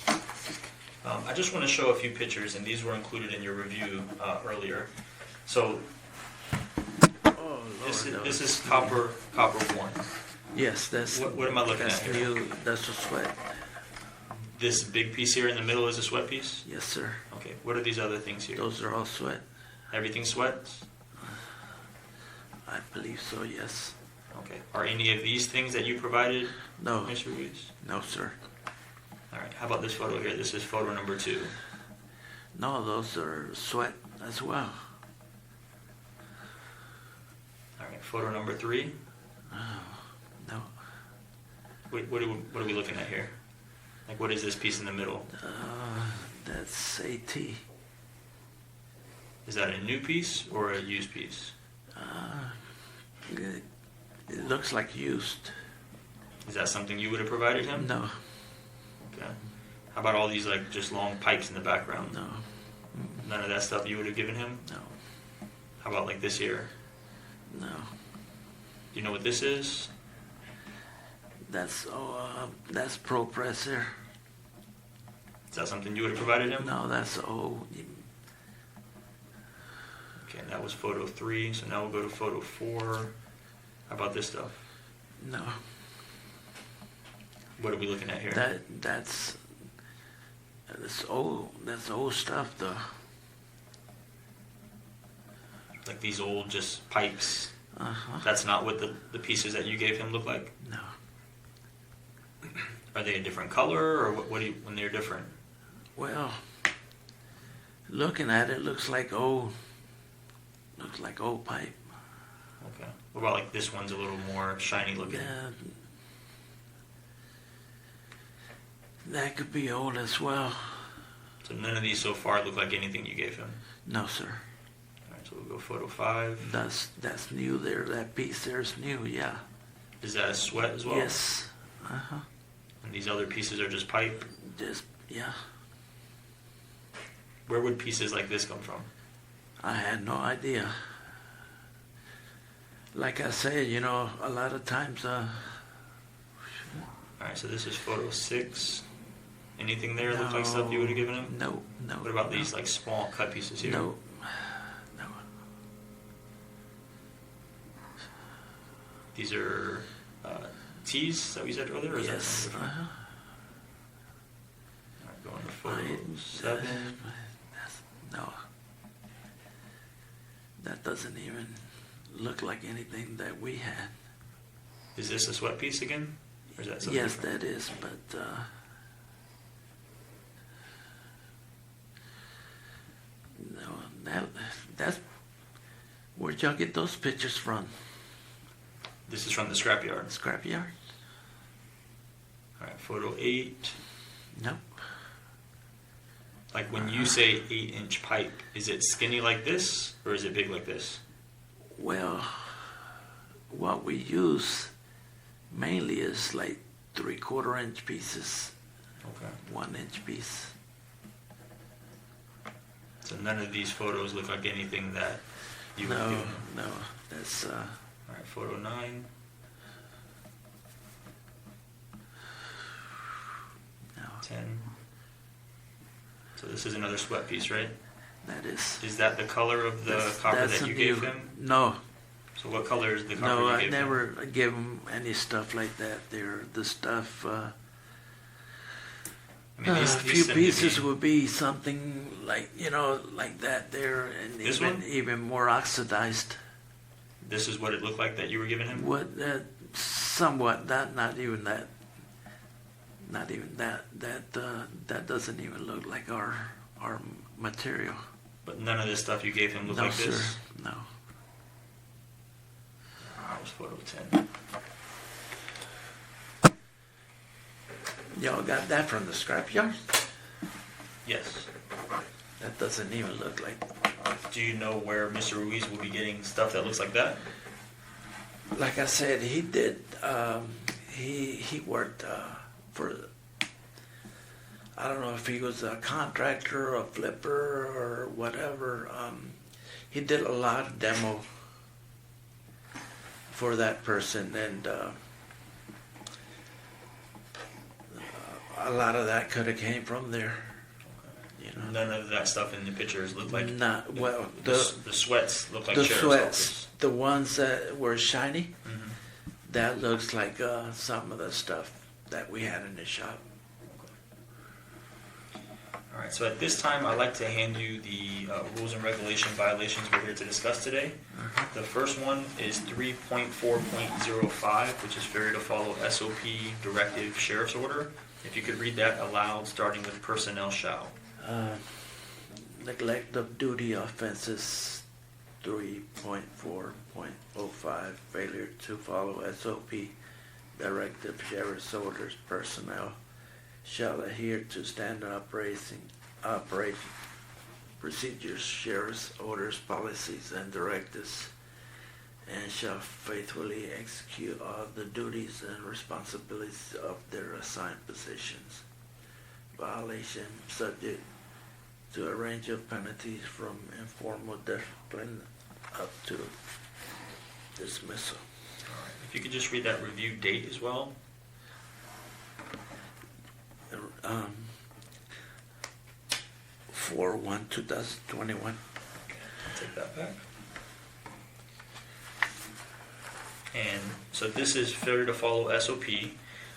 I just want to show a few pictures, and these were included in your review earlier. So Oh, Lord, this is copper 1. Yes, that's. What am I looking that's at here? new. That's a sweat. This big piece here in the middle is a sweat piece? Yes, sir. Okay, what are these other things here? Those are all sweat. Everything sweats? I believe so. Yes. Okay. Are any of these things that you provided, No. Mr. Ruiz? No, sir. All right, how about this photo here? This is photo number 2. No, those are sweat as well. All right, photo number 3. No. What are we looking at here? Like, what is this piece in the middle? That's AT. Is that a new piece or a used piece? It looks like used. Is that something you would have provided him? No. Okay. How about all these, like, just long pipes in the background? No. None of that stuff you would have given him? No. How about, like, this here? No. Do you know what this is? That's that's Pro Press there. Is that something you would have provided him? No, that's old. Okay, and that was photo 3, so now we'll go to photo 4. How about this stuff? No. What are we looking at here? That's old. That's old stuff, though. Like these old just pipes. Uh-huh. That's not what the pieces that you gave him look like? No. Are they a different color, or what do you, when they're different? Well, looking at it, looks like old pipe. Okay. What about like this one's a little more shiny looking? Yeah, that could be old as well. So none of these so far look like anything you gave him? No, sir. All right, so we'll go photo 5. That's new there. That piece there's new, yeah. Is that a sweat as well? Yes. Uh-huh. And these other pieces are just pipe? Just, yeah. Where would pieces like this come from? I had no idea. Like I said, a lot of times, All right, so this is photo 6. Anything there look like stuff you would have given him? No. What about these like small cut pieces here? No. These are tees that we said earlier? Or is that Yes. something different? Uh-huh. All right, going to photo 07. No. That doesn't even look like anything that we had. Is this a sweat piece again? Or is that something Yes, different? that is, but no, that's where'd y'all get those pictures from? This is from the scrapyard. Scrapyard? All right, photo 8. Nope. Like when you say 8-inch pipe, is it skinny like this or is it big like this? Well, what we use mainly is like 3/4 inch pieces, Okay. 1 inch piece. So none of these photos look like anything that you would No, do. no, that's All right, photo 9. no, 10. So this is another sweat piece, right? that is. Is that the color of the copper that's that a you gave new- him? No, So what color is the copper no, you I gave never him? give them any stuff like that. They're the stuff. I A mean, these few seem to pieces be- would be something like like that there, and This even one? even more oxidized. This is what it looked like that you were giving him? What somewhat not even that. Not even that. That doesn't even look like our material. But none of this stuff you gave him looked No, like this? sir. No. That was photo 10. Y'all got that from the scrapyard? Yes. That doesn't even look like. Do you know where Mr. Ruiz will be getting stuff that looks like that? Like I said, he did. He worked for. I don't know if he was a contractor, a flipper, or whatever. He did a lot of demo for that person, and a lot of that could have came from there. You know, None of that stuff in the pictures looked like... not well. The sweats look like The sheriff's sweats, office. the ones that were shiny, Mhm. that looks like some of the stuff that we had in the shop. All right, so at this time, I'd like to hand you the rules and regulation violations we're here to discuss today. The first one is 3.4.05, which is failure to follow SOP Directive Sheriff's Order. If you could read that aloud, starting with personnel shall. Neglect of duty offenses, 3.4.05, failure to follow SOP Directive Sheriff's Orders, personnel shall adhere to standard operating procedures, sheriff's orders, policies, and directives, and shall faithfully execute all the duties and responsibilities of their assigned positions. Violation subject to a range of penalties from informal discipline up to dismissal. All right, if you could just read that review date as well. 4/1/2021. I'll take that back. And so this is failure to follow SOP,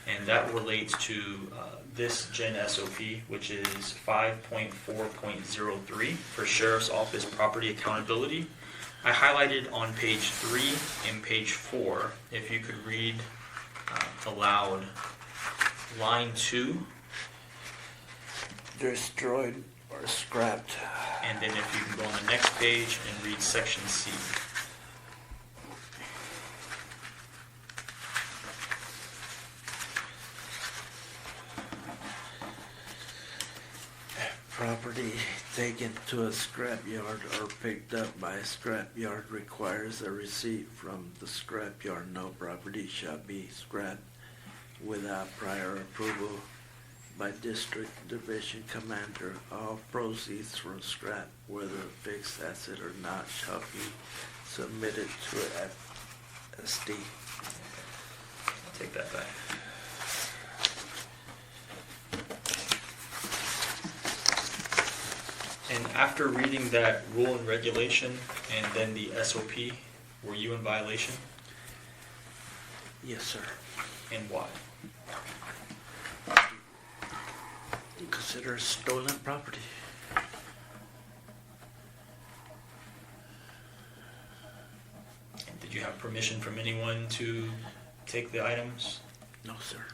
and that relates to this Gen SOP, which is 5.4.03 for Sheriff's Office Property Accountability. I highlighted on page 3 and page 4, if you could read aloud line 2, Destroyed or scrapped. and then if you can go on the next page and read section C. Property taken to a scrapyard or picked up by a scrapyard requires a receipt from the scrapyard. No property shall be scrapped without prior approval by district division commander. All proceeds from scrap, whether fixed asset or not, shall be submitted to FSD. I'll take that back. And after reading that rule and regulation and then the SOP, were you in violation, Yes, sir. and why? considered stolen property. And did you have permission from anyone to take the items? No, sir.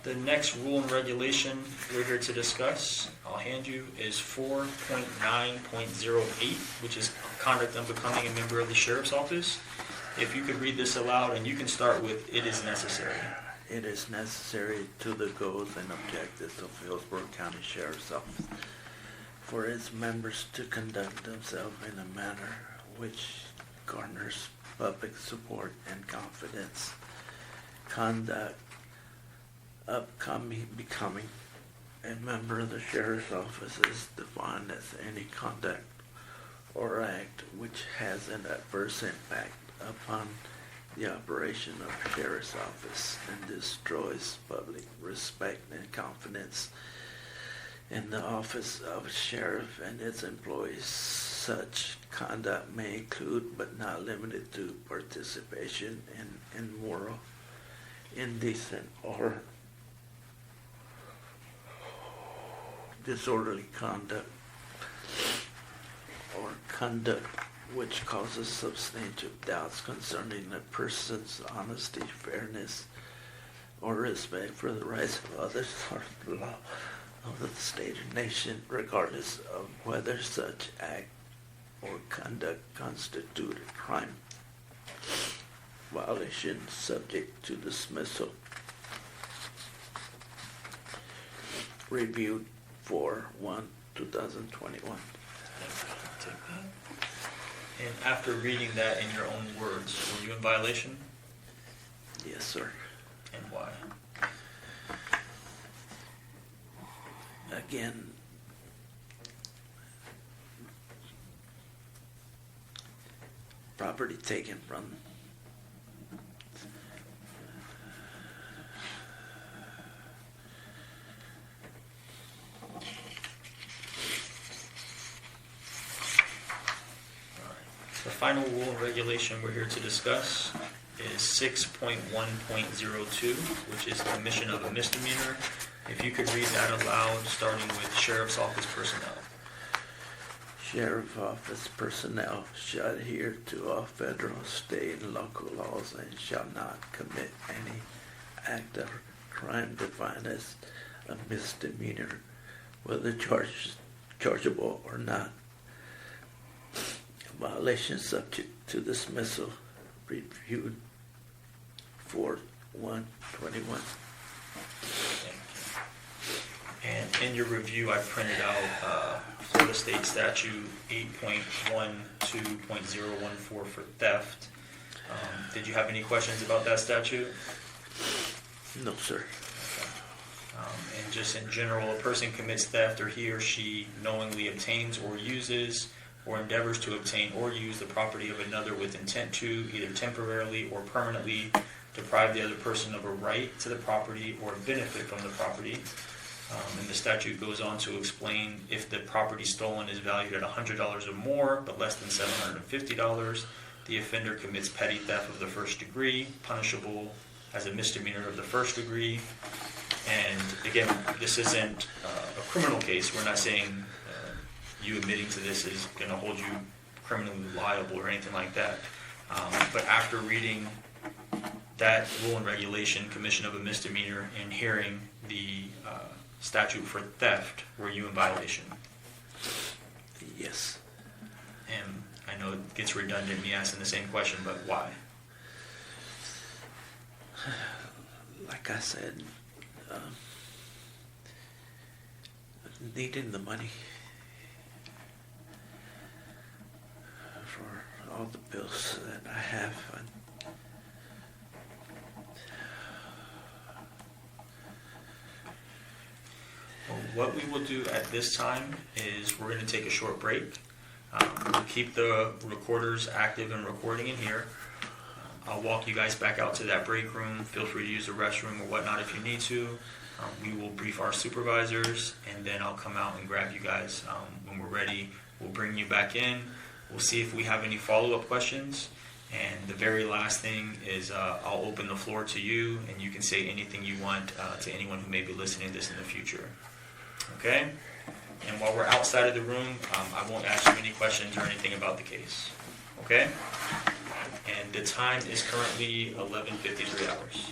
The next rule and regulation we're here to discuss, I'll hand you, is 4.9.08, which is conduct unbecoming a member of the sheriff's office. If you could read this aloud, and you can start with, "It is necessary." It is necessary to the goals and objectives of Hillsborough County Sheriff's Office for its members to conduct themselves in a manner which garners public support and confidence. Conduct becoming a member of the Sheriff's Office is defined as any conduct or act which has an adverse impact upon the operation of the Sheriff's Office and destroys public respect and confidence in the office of Sheriff and its employees. Such conduct may include, but not limited to, participation in immoral, indecent, or disorderly conduct, or conduct which causes substantial doubts concerning a person's honesty, fairness, or respect for the rights of others or the law of the state or nation, regardless of whether such act or conduct constitute a crime. Violation subject to dismissal. Reviewed 4/1/2021. Take that. And after reading that in your own words, were you in violation? Yes, sir. And why? Again, property taken from The final rule and regulation we're here to discuss is 6.1.02, which is commission of a misdemeanor. If you could read that aloud, starting with Sheriff's Office personnel. Sheriff Office personnel shall adhere to all federal, state, and local laws and shall not commit any act or crime defined as a misdemeanor, whether chargeable or not. Violation subject to dismissal. Reviewed 4/1/21. Thank you. And in your review, I printed out Florida State Statute 8.12.014 for theft. Did you have any questions about that statute? No, sir. And just in general, a person commits theft or he or she knowingly obtains or uses or endeavors to obtain or use the property of another with intent to, either temporarily or permanently, deprive the other person of a right to the property or benefit from the property. And the statute goes on to explain if the property stolen is valued at $100 or more, but less than $750, the offender commits petty theft of the first degree, punishable as a misdemeanor of the first degree. And again, this isn't a criminal case. We're not saying you admitting to this is going to hold you criminally liable or anything like that. But after reading that rule and regulation, commission of a misdemeanor, and hearing the statute for theft, were you in violation? Yes. And I know it gets redundant me asking the same question, but why? Like I said, needing the money for all the bills that I have. Well, what we will do at this time is we're going to take a short break. We'll keep the recorders active and recording in here. I'll walk you guys back out to that break room. Feel free to use the restroom or whatnot if you need to. We will brief our supervisors, and then I'll come out and grab you guys when we're ready. We'll bring you back in. We'll see if we have any follow-up questions, And the very last thing is I'll open the floor to you, and you can say anything you want to anyone who may be listening to this in the future. Okay? And while we're outside of the room, I won't ask you any questions or anything about the case. Okay? And the time is currently 11:53 hours.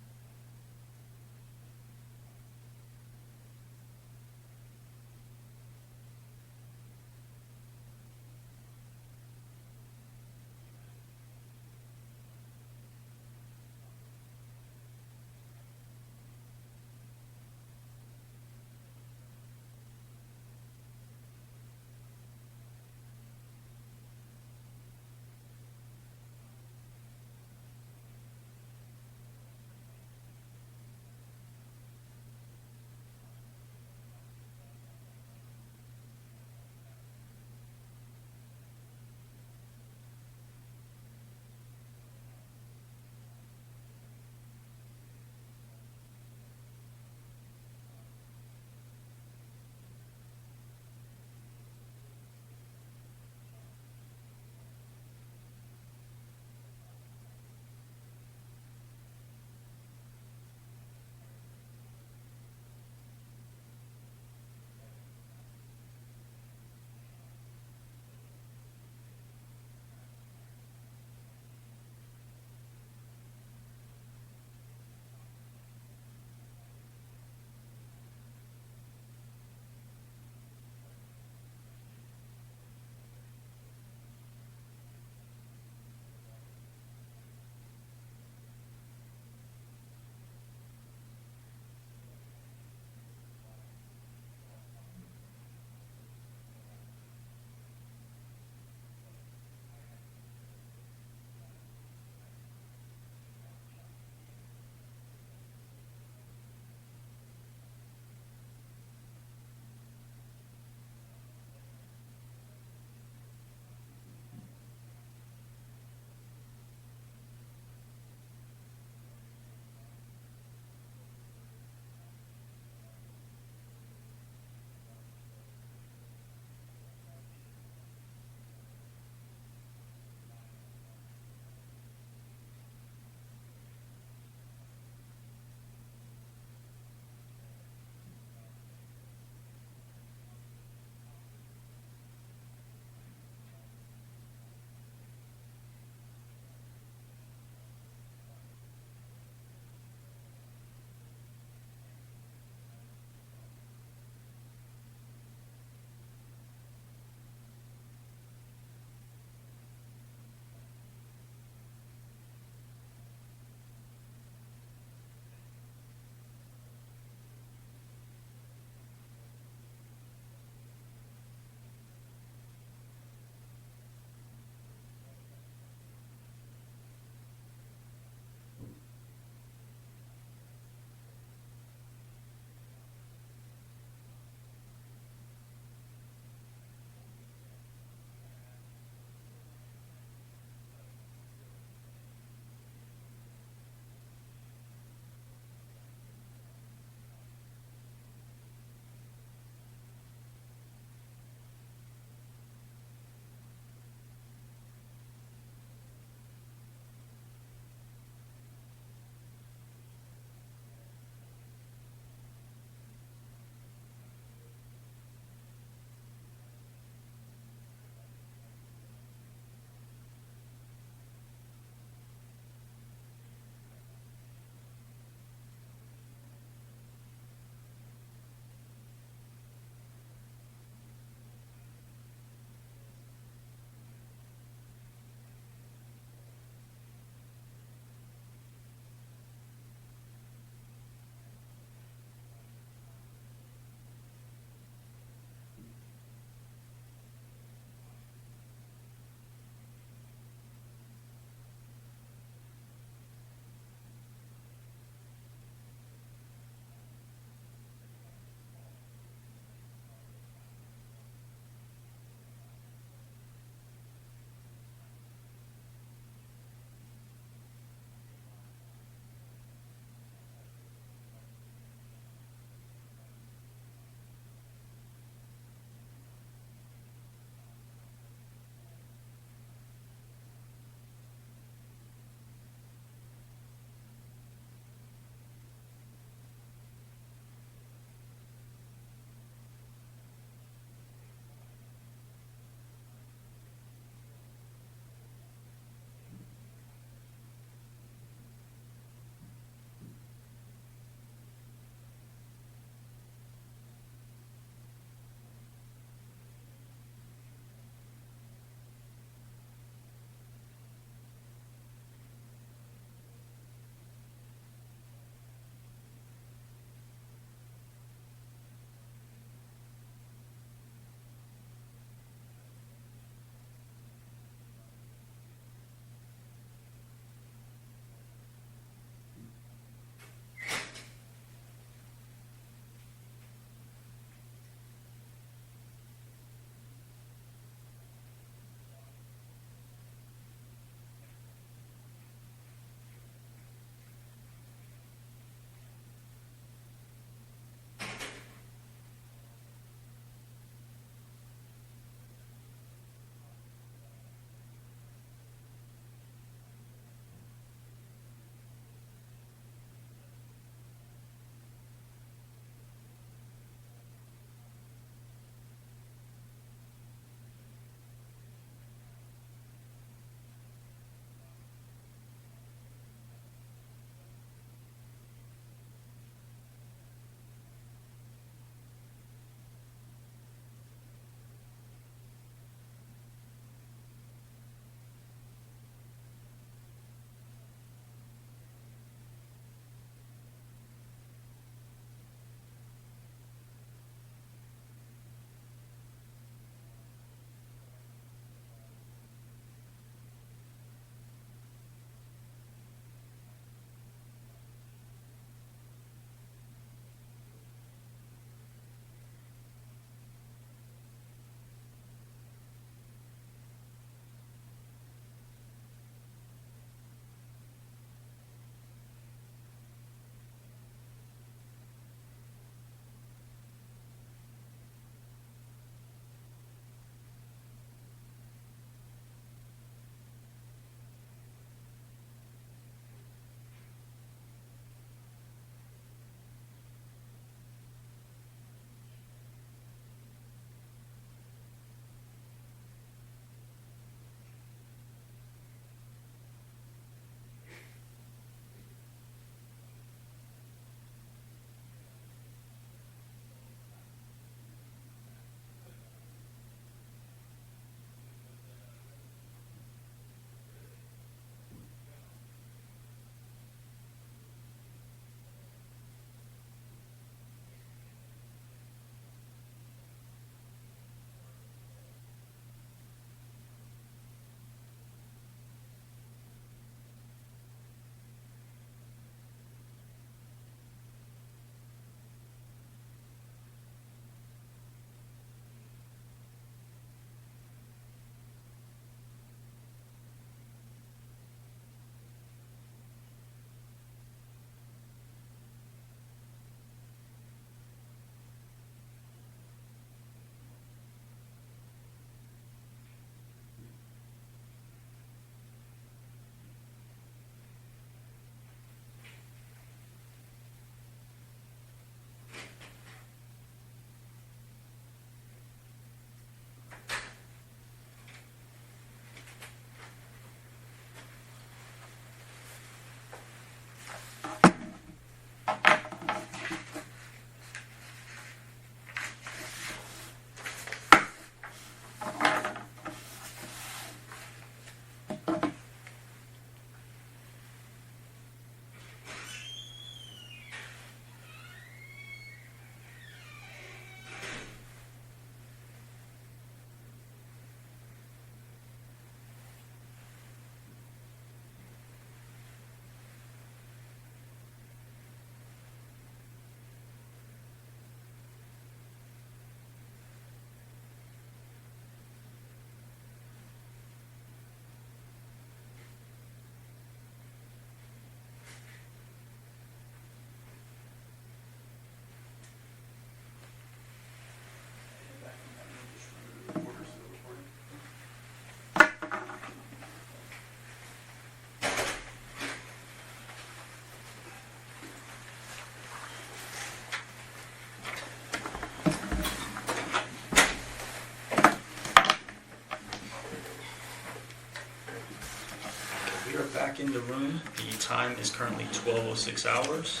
Lazarus back in the room. The time is currently 12:06 hours.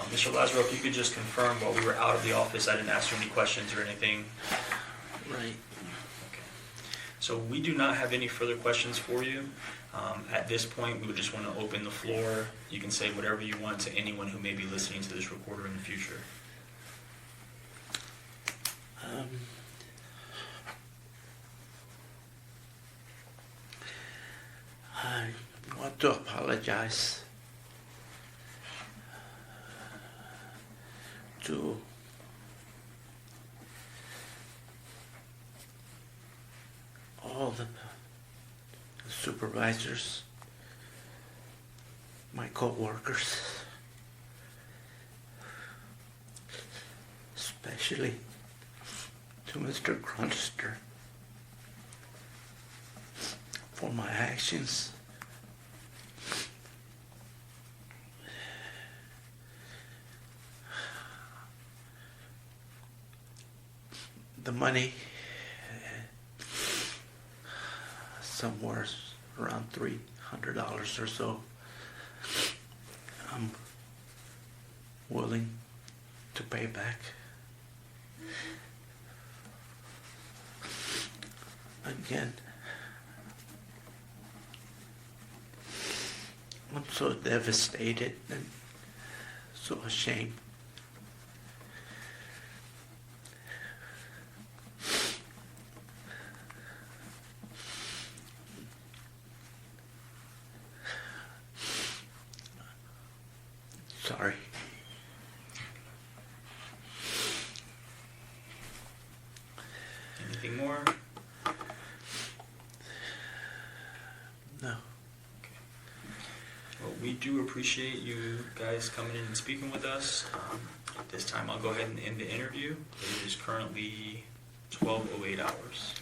Mr. Lazarus, if you could just confirm while we were out of the office, I didn't ask you any questions or anything. Right. Okay. So we do not have any further questions for you. At this point, we would just want to open the floor. You can say whatever you want to anyone who may be listening to this recorder in the future. I want to apologize to all the supervisors, my co-workers, especially to Mr. Grunster for my actions. The money, somewhere around $300 or so, I'm willing to pay back. Again, I'm so devastated and so ashamed. Sorry. Anything more? No. Well, we do appreciate you guys coming in and speaking with us. At this time, I'll go ahead and end the interview. It is currently 12:08 hours.